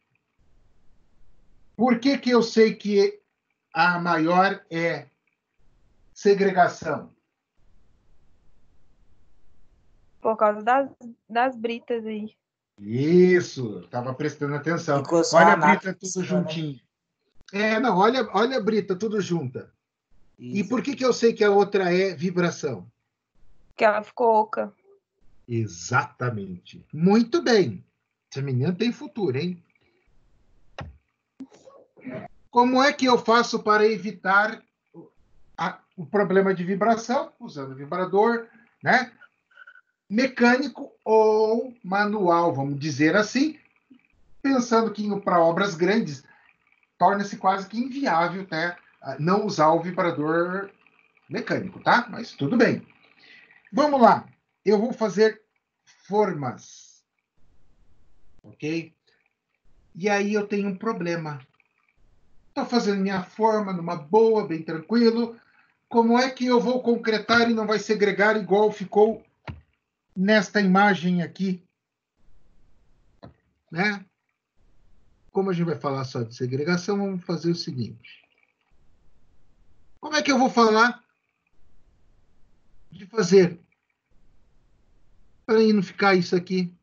Por que eu sei que a maior é segregação? Por causa das britas aí. Isso, estava prestando atenção. Encostou Olha a a brita nata em tudo cima, juntinho. Não, olha a brita tudo junta. E Isso. por que eu sei que a outra é vibração? Que ela ficou oca. Exatamente. Muito bem. Essa menina tem futuro, hein? Como é que eu faço para evitar o problema de vibração? Usando vibrador, né? Mecânico ou manual, vamos dizer assim, pensando que para obras grandes torna-se quase que inviável, né, não usar o vibrador mecânico, tá? Mas tudo bem. Vamos lá. Eu vou fazer formas, ok? E aí eu tenho um problema. Estou fazendo minha forma numa boa, bem tranquilo. Como é que eu vou concretar e não vai segregar igual ficou nesta imagem aqui, né? Como a gente vai falar só de segregação, vamos fazer o seguinte. Como é que eu vou falar de fazer para não ficar isso aqui?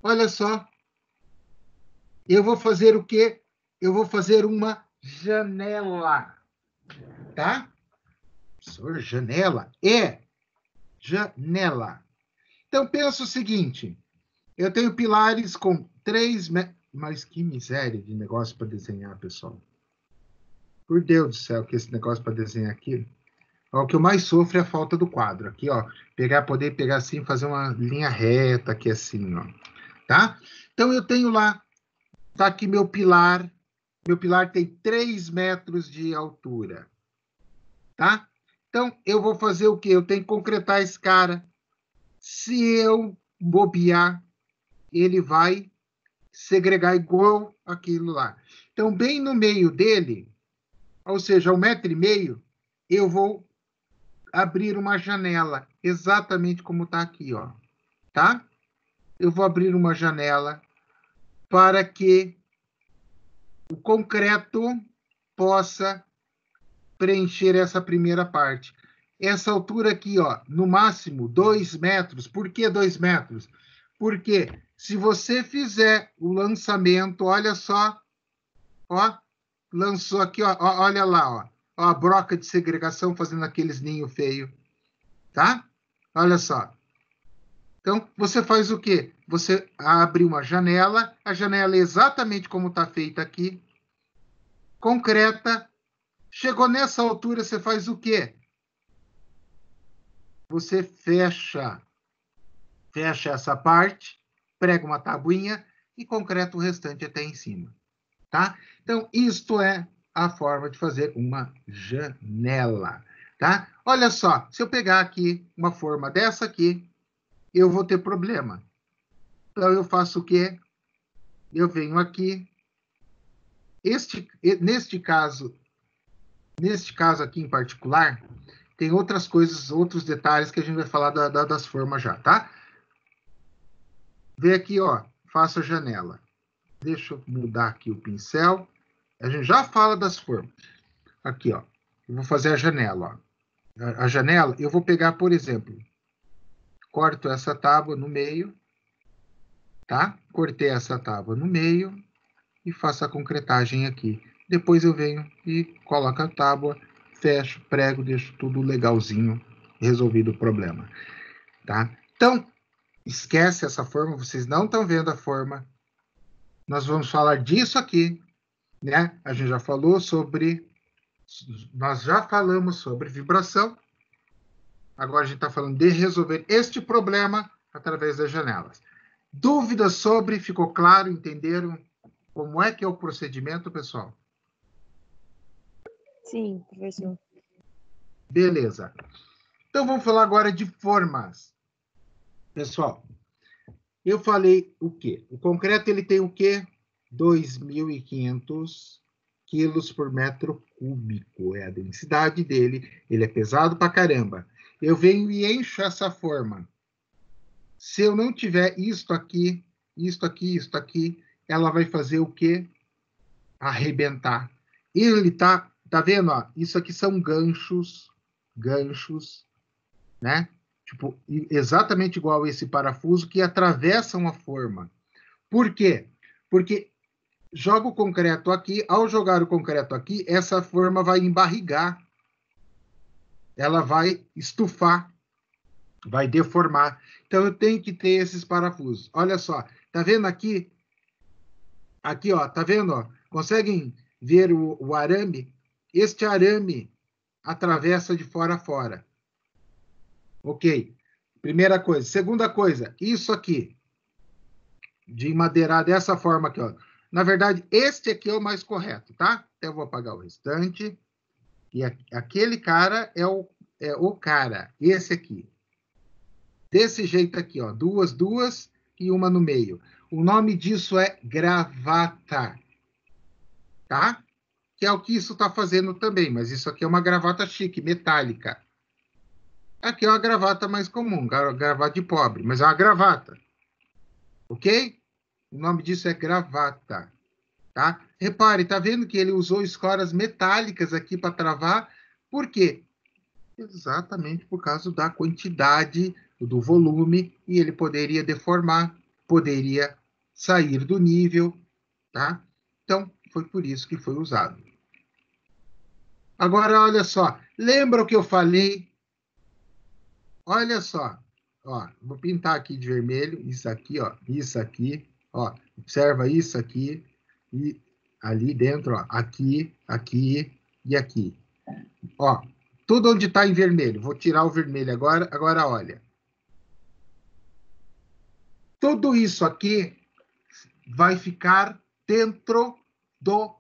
Olha só. Eu vou fazer o quê? Eu vou fazer uma janela, tá? Professor, janela é janela. Então, pensa o seguinte. Eu tenho pilares com 3 metros. Mas que miséria de negócio para desenhar, pessoal. Por Deus do céu, que esse negócio para desenhar aqui. Ó, o que eu mais sofro é a falta do quadro. Aqui, ó. Poder pegar assim, fazer uma linha reta aqui assim, ó. Tá? Então, eu tenho lá. Tá aqui meu pilar. Meu pilar tem 3 metros de altura. Tá? Então, eu vou fazer o quê? Eu tenho que concretar esse cara. Se eu bobear, ele vai segregar igual aquilo lá. Então, bem no meio dele, ou seja, 1,5 metro, eu vou abrir uma janela, exatamente como está aqui, ó. Tá? Eu vou abrir uma janela para que o concreto possa preencher essa primeira parte. Essa altura aqui, ó, no máximo 2 metros. Por que 2 metros? Porque se você fizer o lançamento, olha só, ó, lançou aqui, ó, olha lá, ó, a broca de segregação fazendo aqueles ninhos feios, tá? Olha só. Então, você faz o quê? Você abre uma janela, a janela é exatamente como está feita aqui, concreta. Chegou nessa altura, você faz o quê? Você fecha essa parte, prega uma tabuinha e concreta o restante até em cima, tá? Então, isto é a forma de fazer uma janela, tá? Olha só, se eu pegar aqui uma forma dessa aqui, eu vou ter problema. Então, eu faço o quê? Eu venho aqui. Neste caso aqui em particular, tem outras coisas, outros detalhes que a gente vai falar das formas já, tá? Vê aqui, ó, faço a janela. Deixa eu mudar aqui o pincel. A gente já fala das formas. Aqui, ó. Eu vou fazer a janela, ó. A janela, eu vou pegar, por exemplo, corto essa tábua no meio, tá? Cortei essa tábua no meio e faço a concretagem aqui. Depois eu venho e coloco a tábua, fecho, prego, deixo tudo legalzinho, resolvido o problema, tá? Então, esquece essa forma, vocês não estão vendo a forma. Nós vamos falar disso aqui, né? A gente já falou sobre... Nós já falamos sobre vibração. Agora a gente está falando de resolver este problema através das janelas. Dúvidas sobre? Ficou claro? Entenderam como é que é o procedimento, pessoal? Sim, professor. Beleza. Então vamos falar agora de formas. Pessoal, eu falei o quê? O concreto ele tem o quê? 2.500 quilos por metro cúbico. É a densidade dele. Ele é pesado pra caramba. Eu venho e encho essa forma. Se eu não tiver isto aqui, ela vai fazer o quê? Arrebentar. Ele tá vendo, ó? Isso aqui são ganchos, né? Tipo, exatamente igual a esse parafuso que atravessam a forma. Por quê? Porque joga o concreto aqui, ao jogar o concreto aqui, essa forma vai embarrigar. Ela vai estufar, vai deformar. Então, eu tenho que ter esses parafusos. Olha só, tá vendo aqui? Aqui, ó, tá vendo? Ó? Conseguem ver o arame? Este arame atravessa de fora a fora. Ok. Primeira coisa. Segunda coisa, isso aqui. De madeirar dessa forma aqui, ó. Na verdade, este aqui é o mais correto, tá? Eu vou apagar o restante. E aquele cara é o cara. Esse aqui. Desse jeito aqui, ó. Duas e uma no meio. O nome disso é gravata. Tá? Que é o que isso está fazendo também. Mas isso aqui é uma gravata chique, metálica. Aqui é uma gravata mais comum. Gravata de pobre. Mas é uma gravata. Ok? O nome disso é gravata. Tá? Repare, tá vendo que ele usou escoras metálicas aqui para travar? Por quê? Exatamente por causa da quantidade, do volume, e ele poderia deformar, poderia sair do nível, tá? Então, foi por isso que foi usado. Agora, olha só, lembra o que eu falei? Olha só, ó, vou pintar aqui de vermelho, isso aqui, ó, observa isso aqui, e ali dentro, ó, aqui e aqui. Ó, tudo onde está em vermelho. Vou tirar o vermelho agora. Agora, olha. Tudo isso aqui vai ficar dentro do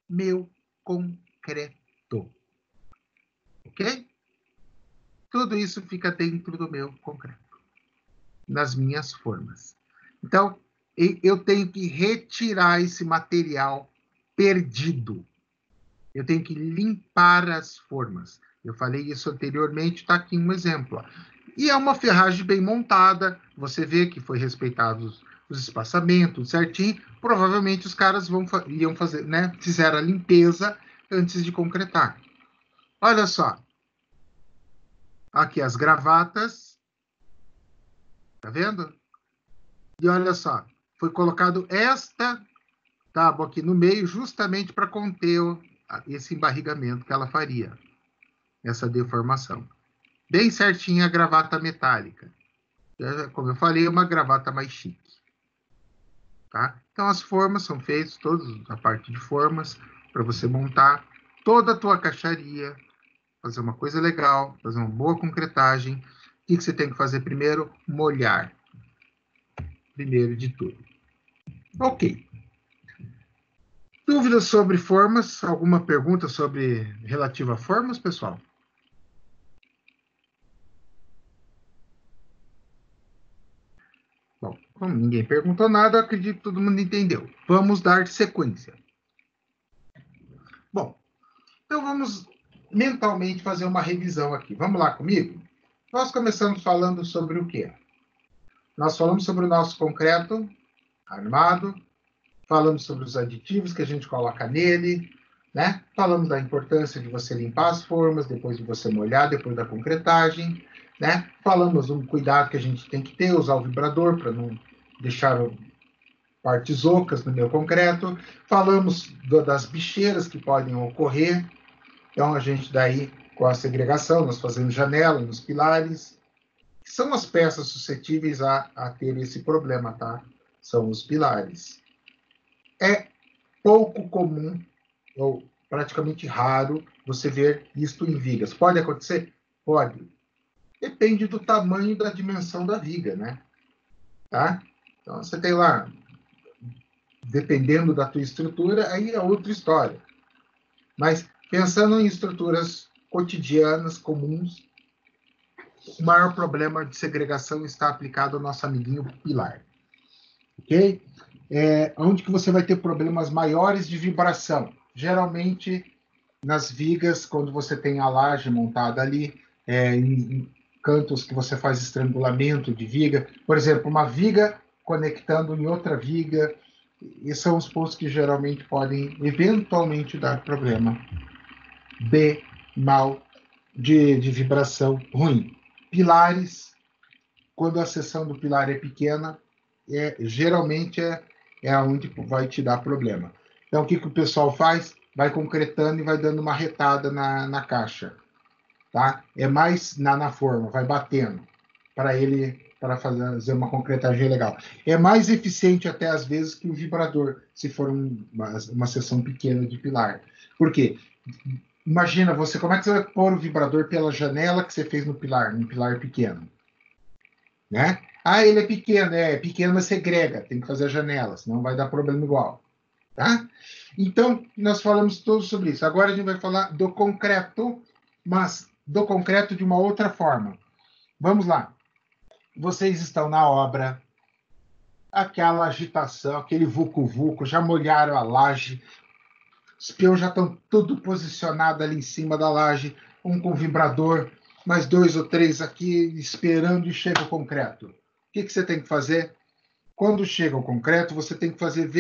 meu concreto. Ok? Tudo isso fica dentro do meu concreto. Nas minhas formas. Então, eu tenho que retirar esse material perdido. Eu tenho que limpar as formas. Eu falei isso anteriormente, está aqui um exemplo. E é uma ferragem bem montada, você vê que foi respeitado os espaçamentos certinho. Provavelmente os caras iam fazer, né? Fizeram a limpeza antes de concretar. Olha só. Aqui as gravatas. Tá vendo? E olha só, foi colocado esta tábua aqui no meio justamente para conter esse embarrigamento que ela faria, essa deformação. Bem certinha a gravata metálica. Como eu falei, é uma gravata mais chique. Tá? Então, as formas são feitas, toda a parte de formas, para você montar toda a tua caixaria, fazer uma coisa legal, fazer uma boa concretagem. O que você tem que fazer primeiro? Molhar. Primeiro de tudo. Ok. Dúvidas sobre formas? Alguma pergunta sobre relativa a formas, pessoal? Bom, como ninguém perguntou nada, eu acredito que todo mundo entendeu. Vamos dar sequência. Bom, então vamos mentalmente fazer uma revisão aqui. Vamos lá comigo? Nós começamos falando sobre o quê? Nós falamos sobre o nosso concreto armado, falamos sobre os aditivos que a gente coloca nele, né? Falamos da importância de você limpar as formas, depois de você molhar, depois da concretagem, né? Falamos um cuidado que a gente tem que ter, usar o vibrador para não deixar partes ocas no meu concreto. Falamos das bicheiras que podem ocorrer. Então, a gente daí, com a segregação, nós fazemos janela nos pilares, que são as peças suscetíveis a ter esse problema, tá? São os pilares. É pouco comum, ou praticamente raro, você ver isto em vigas. Pode acontecer? Pode. Depende do tamanho e da dimensão da viga, né? Tá? Então, você tem lá, dependendo da tua estrutura, aí é outra história. Mas, pensando em estruturas cotidianas, comuns, o maior problema de segregação está aplicado ao nosso amiguinho pilar. Ok? Onde que você vai ter problemas maiores de vibração? Geralmente, nas vigas, quando você tem a laje montada ali, em cantos que você faz estrangulamento de viga, por exemplo, uma viga conectando em outra viga, e são os pontos que geralmente podem eventualmente dar problema de vibração ruim. Pilares, quando a seção do pilar é pequena, geralmente é onde vai te dar problema. Então, o que o pessoal faz? Vai concretando e vai dando uma retada na caixa. Tá? É mais na forma, vai batendo para fazer uma concretagem legal. É mais eficiente até às vezes que o vibrador, se for uma seção pequena de pilar. Por quê? Imagina você, como é que você vai pôr o vibrador pela janela que você fez num pilar pequeno? Né? Ah, ele é pequeno, mas segrega, tem que fazer a janela, senão vai dar problema igual. Tá? Então, nós falamos todos sobre isso. Agora a gente vai falar do concreto, mas do concreto de uma outra forma. Vamos lá. Vocês estão na obra, aquela agitação, aquele vucu-vucu, já molharam a laje, os peões já estão tudo posicionado ali em cima da laje, um com vibrador, mais 2 ou 3 aqui esperando e chega o concreto. O que você tem que fazer? Quando chega o concreto, você tem que fazer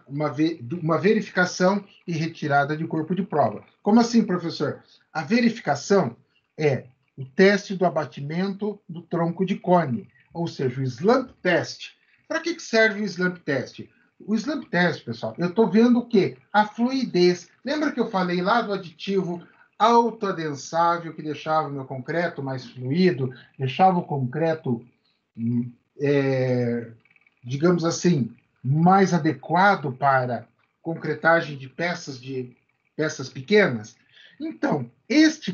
uma verificação e retirada de corpo de prova. Como assim, professor? A verificação é o teste do abatimento do tronco de cone, ou seja, o slump test. Para que serve o slump test? O slump test, pessoal, eu estou vendo o quê? A fluidez. Lembra que eu falei lá do aditivo autoadensável, que deixava o meu concreto mais fluido, deixava o concreto, digamos assim, mais adequado para concretagem de peças pequenas? Então, este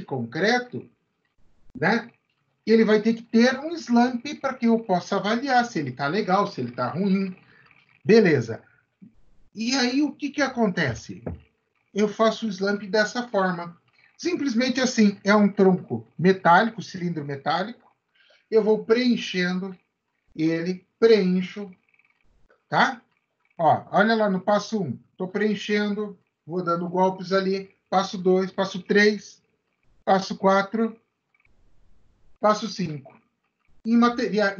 concreto, né, ele vai ter que ter um slump para que eu possa avaliar se ele está legal, se ele está ruim. Beleza. E aí, o que acontece? Eu faço o slump dessa forma. Simplesmente assim, é um tronco metálico, cilindro metálico, eu vou preenchendo ele, preencho, tá? Ó, olha lá no passo 1, estou preenchendo, vou dando golpes ali, passo 2, passo 3, passo 4, passo 5. Em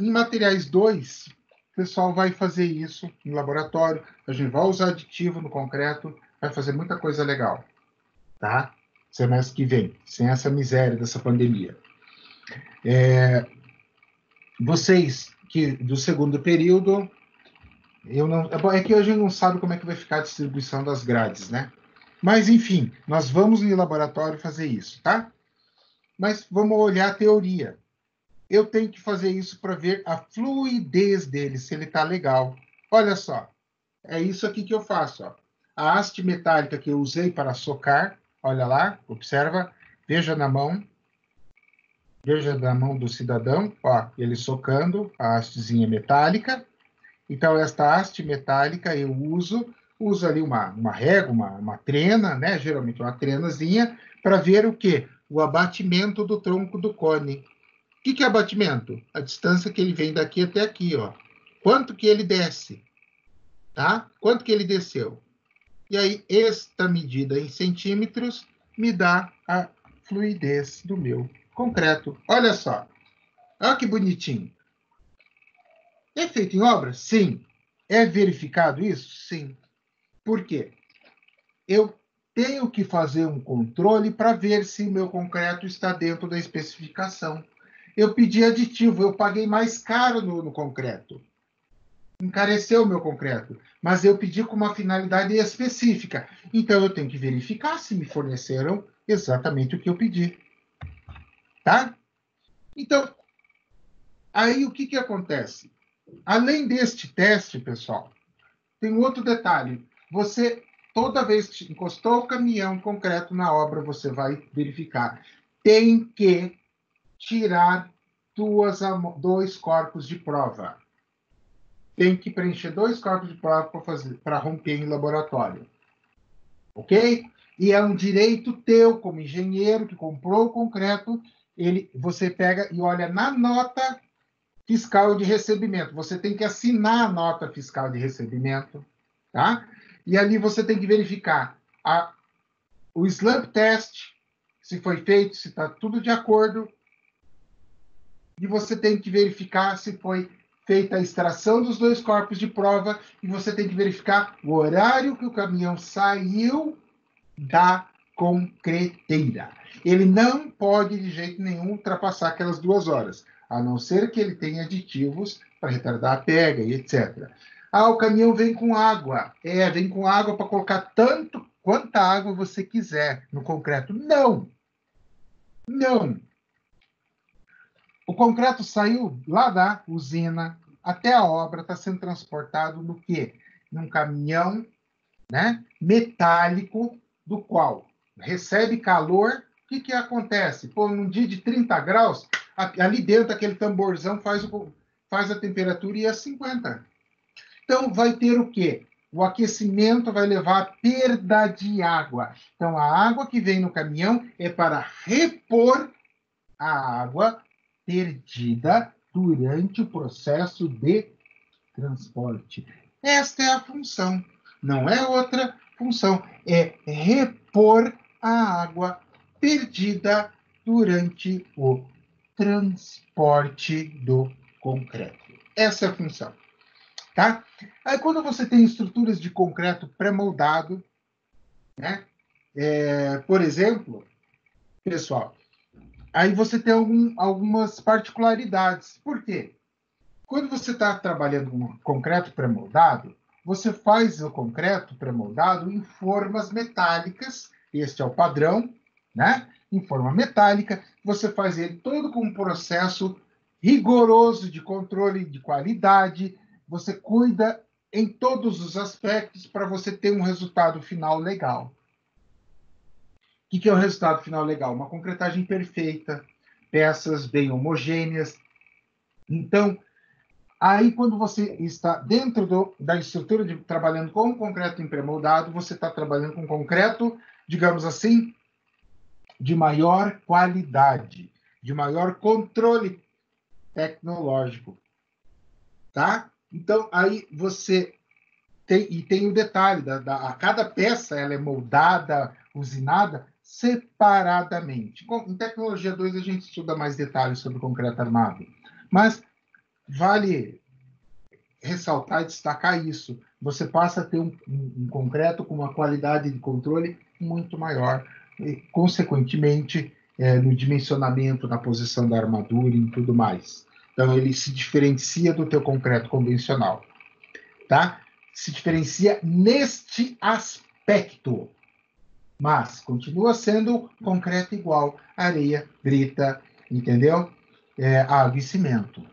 materiais 2, o pessoal vai fazer isso no laboratório, a gente vai usar aditivo no concreto, vai fazer muita coisa legal, tá? Semestre que vem, sem essa miséria dessa pandemia. Vocês que do segundo período, é que hoje não sabe como é que vai ficar a distribuição das grades, né? Mas, enfim, nós vamos no laboratório fazer isso, tá? Mas vamos olhar a teoria. Eu tenho que fazer isso para ver a fluidez dele, se ele está legal. Olha só, é isso aqui que eu faço, ó. A haste metálica que eu usei para socar, olha lá, observa, veja na mão do cidadão, ó, ele socando a hastezinha metálica. Então, esta haste metálica eu uso ali uma régua, uma trena, né? Geralmente uma trenazinha, para ver o quê? O abatimento do tronco do cone. O que é abatimento? A distância que ele vem daqui até aqui, ó. Quanto que ele desce, tá? Quanto que ele desceu? E aí, esta medida em centímetros me dá a fluidez do meu concreto. Olha só. Olha que bonitinho. É feito em obra? Sim. É verificado isso? Sim. Por quê? Eu tenho que fazer um controle para ver se o meu concreto está dentro da especificação. Eu pedi aditivo, eu paguei mais caro no concreto. Encareceu o meu concreto, mas eu pedi com uma finalidade específica. Então, eu tenho que verificar se me forneceram exatamente o que eu pedi. Tá? Então, aí o que acontece? Além deste teste, pessoal, tem um outro detalhe. Você, toda vez que encostou o caminhão concreto na obra, você vai verificar. Tem que tirar dois corpos de prova. Tem que preencher 2 corpos de prova para romper em laboratório. Ok? E é um direito teu, como engenheiro que comprou o concreto, você pega e olha na nota fiscal de recebimento. Você tem que assinar a nota fiscal de recebimento, tá? E ali você tem que verificar o slump test, se foi feito, se está tudo de acordo, e você tem que verificar se foi feita a extração dos 2 corpos de prova, e você tem que verificar o horário que o caminhão saiu da concreteira. Ele não pode, de jeito nenhum, ultrapassar aquelas 2 horas, a não ser que ele tenha aditivos para retardar a pega e etc. O caminhão vem com água. Vem com água para colocar tanto quanta água você quiser no concreto. Não! Não! O concreto saiu lá da usina até a obra, está sendo transportado no quê? Num caminhão, né, metálico, do qual recebe calor. O que acontece? Pô, num dia de 30 graus, ali dentro aquele tamborzão faz a temperatura ir a 50. Então, vai ter o quê? O aquecimento vai levar a perda de água. Então, a água que vem no caminhão é para repor a água perdida durante o processo de transporte. Esta é a função, não é outra função, é repor a água perdida durante o transporte do concreto. Essa é a função, tá? Aí, quando você tem estruturas de concreto pré-moldado, né? Por exemplo, pessoal, aí você tem algumas particularidades. Por quê? Quando você está trabalhando com concreto pré-moldado, você faz o concreto pré-moldado em formas metálicas. Este é o padrão, né? Em forma metálica. Você faz ele todo com um processo rigoroso de controle de qualidade. Você cuida em todos os aspectos para você ter um resultado final legal. O que é o resultado final legal? Uma concretagem perfeita, peças bem homogêneas. Então, aí, quando você está dentro da estrutura trabalhando com concreto em pré-moldado, você está trabalhando com concreto, digamos assim, de maior qualidade, de maior controle tecnológico, tá? Então, aí você tem o detalhe, a cada peça ela é moldada, usinada, separadamente. Em Tecnologia 2 a gente estuda mais detalhes sobre concreto armado, mas vale ressaltar e destacar isso. Você passa a ter um concreto com uma qualidade de controle muito maior, e, consequentemente, no dimensionamento, na posição da armadura e tudo mais. Então, ele se diferencia do teu concreto convencional, tá? Se diferencia neste aspecto, mas continua sendo concreto igual, areia, brita, entendeu? Água e cimento.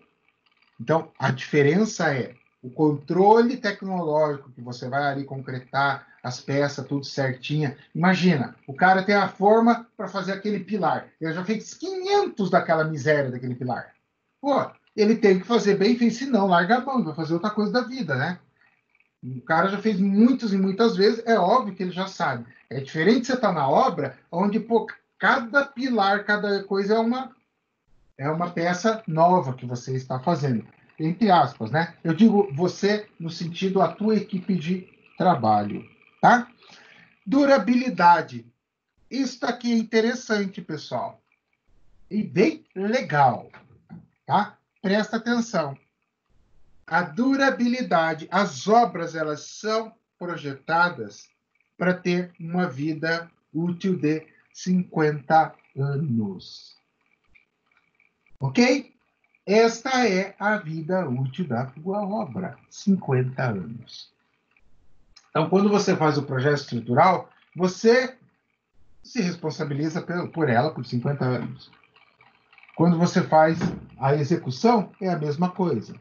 Então, a diferença é o controle tecnológico, que você vai ali concretar as peças, tudo certinha. Imagina, o cara tem a forma para fazer aquele pilar. Ele já fez 500 daquela miséria daquele pilar. Pô, ele tem que fazer bem feito, senão larga a mão, vai fazer outra coisa da vida, né? O cara já fez muitas e muitas vezes, é óbvio que ele já sabe. É diferente você estar na obra, onde, pô, cada pilar, cada coisa é uma peça nova que você está fazendo, entre aspas, né? Eu digo você no sentido a tua equipe de trabalho, tá? Durabilidade. Isso aqui é interessante, pessoal. E bem legal, tá? Presta atenção. A durabilidade, as obras, elas são projetadas para ter uma vida útil de 50 anos. Ok? Esta é a vida útil da tua obra, 50 anos. Então, quando você faz o projeto estrutural, você se responsabiliza por ela por 50 anos. Quando você faz a execução, é a mesma coisa.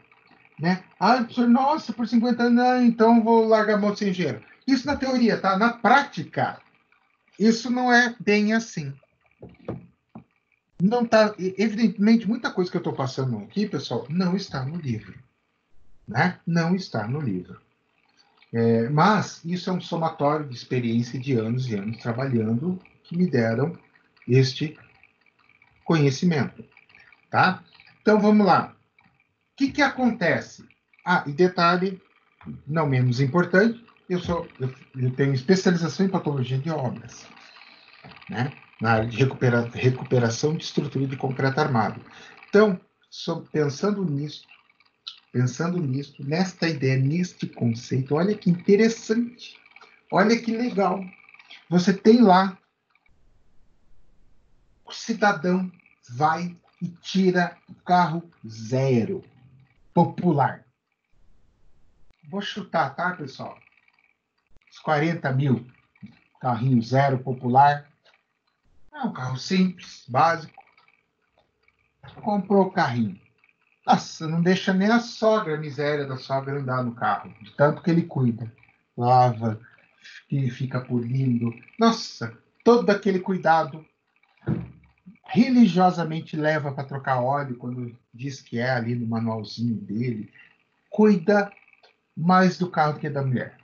Né? Ah, professor, nossa, por 50 anos, então vou largar a mão sem engenheiro. Isso na teoria, tá? Na prática, isso não é bem assim. Não tá, evidentemente, muita coisa que eu estou passando aqui, pessoal, não está no livro. Né? Não está no livro. Mas isso é um somatório de experiência de anos e anos trabalhando que me deram este conhecimento. Tá? Então, vamos lá. O que acontece? Ah, e detalhe, não menos importante, eu tenho especialização em patologia de obras, né? Na área de recuperação de estrutura de concreto armado. Então, pensando nisso, nesta ideia, neste conceito, olha que interessante, olha que legal. Você tem lá, o cidadão vai e tira o carro zero, popular. Vou chutar, tá, pessoal? Os 40 mil, carrinho zero, popular. É um carro simples, básico. Comprou o carrinho. Nossa, não deixa nem a sogra, a miséria da sogra, andar no carro, de tanto que ele cuida. Lava, e fica polindo. Nossa, todo aquele cuidado. Religiosamente leva para trocar óleo, quando diz que é ali no manualzinho dele. Cuida mais do carro do que da mulher.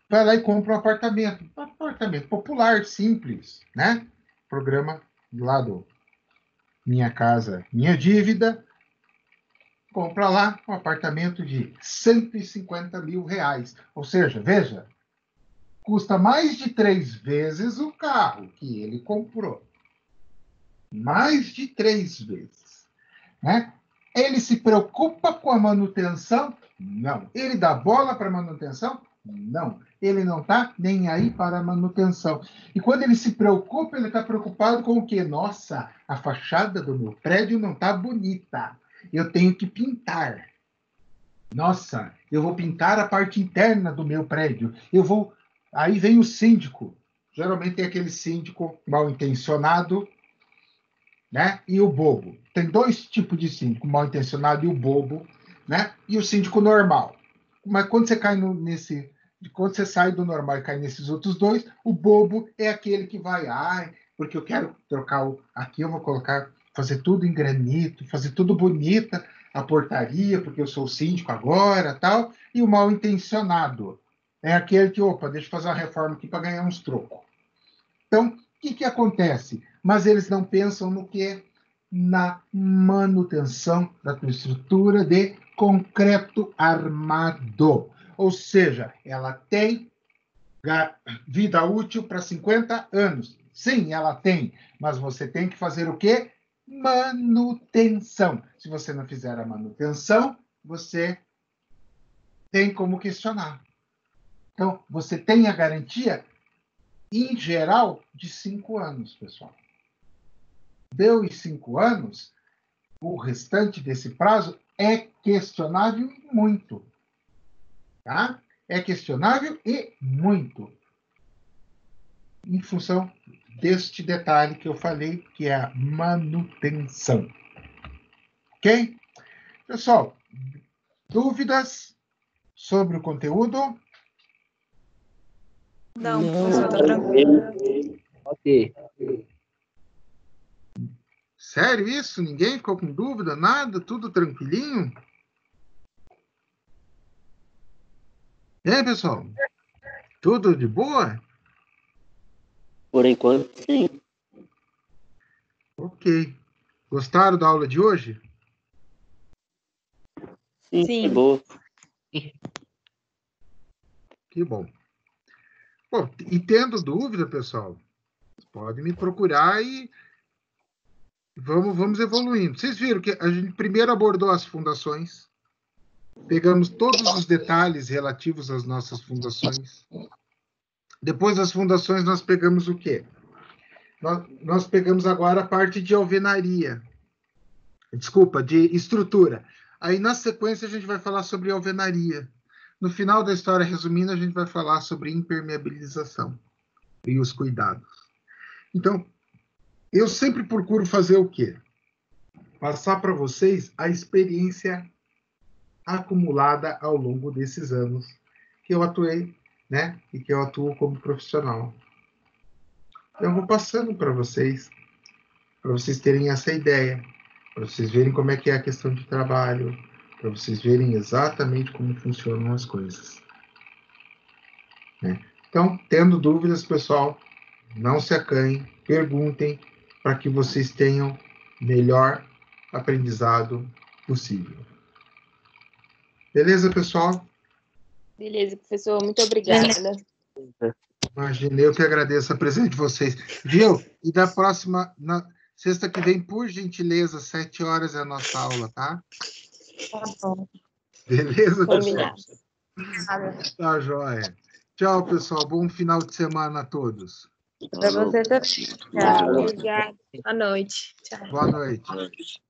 Vai lá e compra um apartamento. Um apartamento popular, simples, né? Programa lá do Minha Casa, Minha Dívida. Compra lá um apartamento de 150 mil reais. Ou seja, veja, custa mais de 3 vezes o carro que ele comprou. Mais de 3 vezes. Né? Ele se preocupa com a manutenção? Não. Ele dá bola para a manutenção? Não. Ele não está nem aí para a manutenção. E quando ele se preocupa, ele está preocupado com o quê? Nossa, a fachada do meu prédio não está bonita. Eu tenho que pintar. Nossa, eu vou pintar a parte interna do meu prédio. Aí vem o síndico. Geralmente tem aquele síndico mal intencionado, né? E o bobo. Tem 2 tipos de síndico, o mal intencionado e o bobo, né? E o síndico normal. Mas quando você quando você sai do normal e cai nesses outros 2, o bobo é aquele que vai, porque eu quero trocar aqui eu vou fazer tudo em granito, fazer tudo bonita, a portaria, porque eu sou o síndico agora, tal. E o mal intencionado é aquele que, deixa eu fazer uma reforma aqui para ganhar uns trocos. Então, o que acontece? Mas eles não pensam no quê? Na manutenção da tua estrutura de concreto armado. Ou seja, ela tem vida útil para 50 anos. Sim, ela tem, mas você tem que fazer o quê? Manutenção. Se você não fizer a manutenção, você tem como questionar. Então, você tem a garantia, em geral, de 5 anos, pessoal. Deu em 5 anos, o restante desse prazo é questionável e muito. Tá? É questionável e muito. Em função deste detalhe que eu falei, que é a manutenção. Ok? Pessoal, dúvidas sobre o conteúdo? Não, professor, tá tranquilo. Ok. Sério isso? Ninguém ficou com dúvida? Nada? Tudo tranquilinho? E aí, pessoal? Tudo de boa? Por enquanto, sim. Ok. Gostaram da aula de hoje? Sim. Boa. Que bom. Bom, e tendo dúvida, pessoal, pode me procurar e vamos evoluindo. Vocês viram que a gente primeiro abordou as fundações, Pegamos todos os detalhes relativos às nossas fundações. Depois das fundações, nós pegamos o quê? Nós pegamos agora a parte de alvenaria. Desculpa, de estrutura. Aí, na sequência, a gente vai falar sobre alvenaria. No final da história, resumindo, a gente vai falar sobre impermeabilização e os cuidados. Então, eu sempre procuro fazer o quê? Passar para vocês a experiência acumulada ao longo desses anos que eu atuei, né? E que eu atuo como profissional. Eu vou passando para vocês terem essa ideia, para vocês verem como é que é a questão de trabalho, para vocês verem exatamente como funcionam as coisas. Né? Então, tendo dúvidas, pessoal, não se acanhem, perguntem para que vocês tenham melhor aprendizado possível. Beleza, pessoal? Beleza, professor. Muito obrigada. Imagina, eu que agradeço a presença de vocês. Viu? E da próxima, na sexta que vem, por gentileza, 7 horas é a nossa aula, tá? Tá bom. Beleza, Combinado. pessoal? Tá, joia. Tchau, pessoal. Bom final de semana a todos. Para você também. Tchau. Obrigada. Boa noite. Tchau. Boa noite.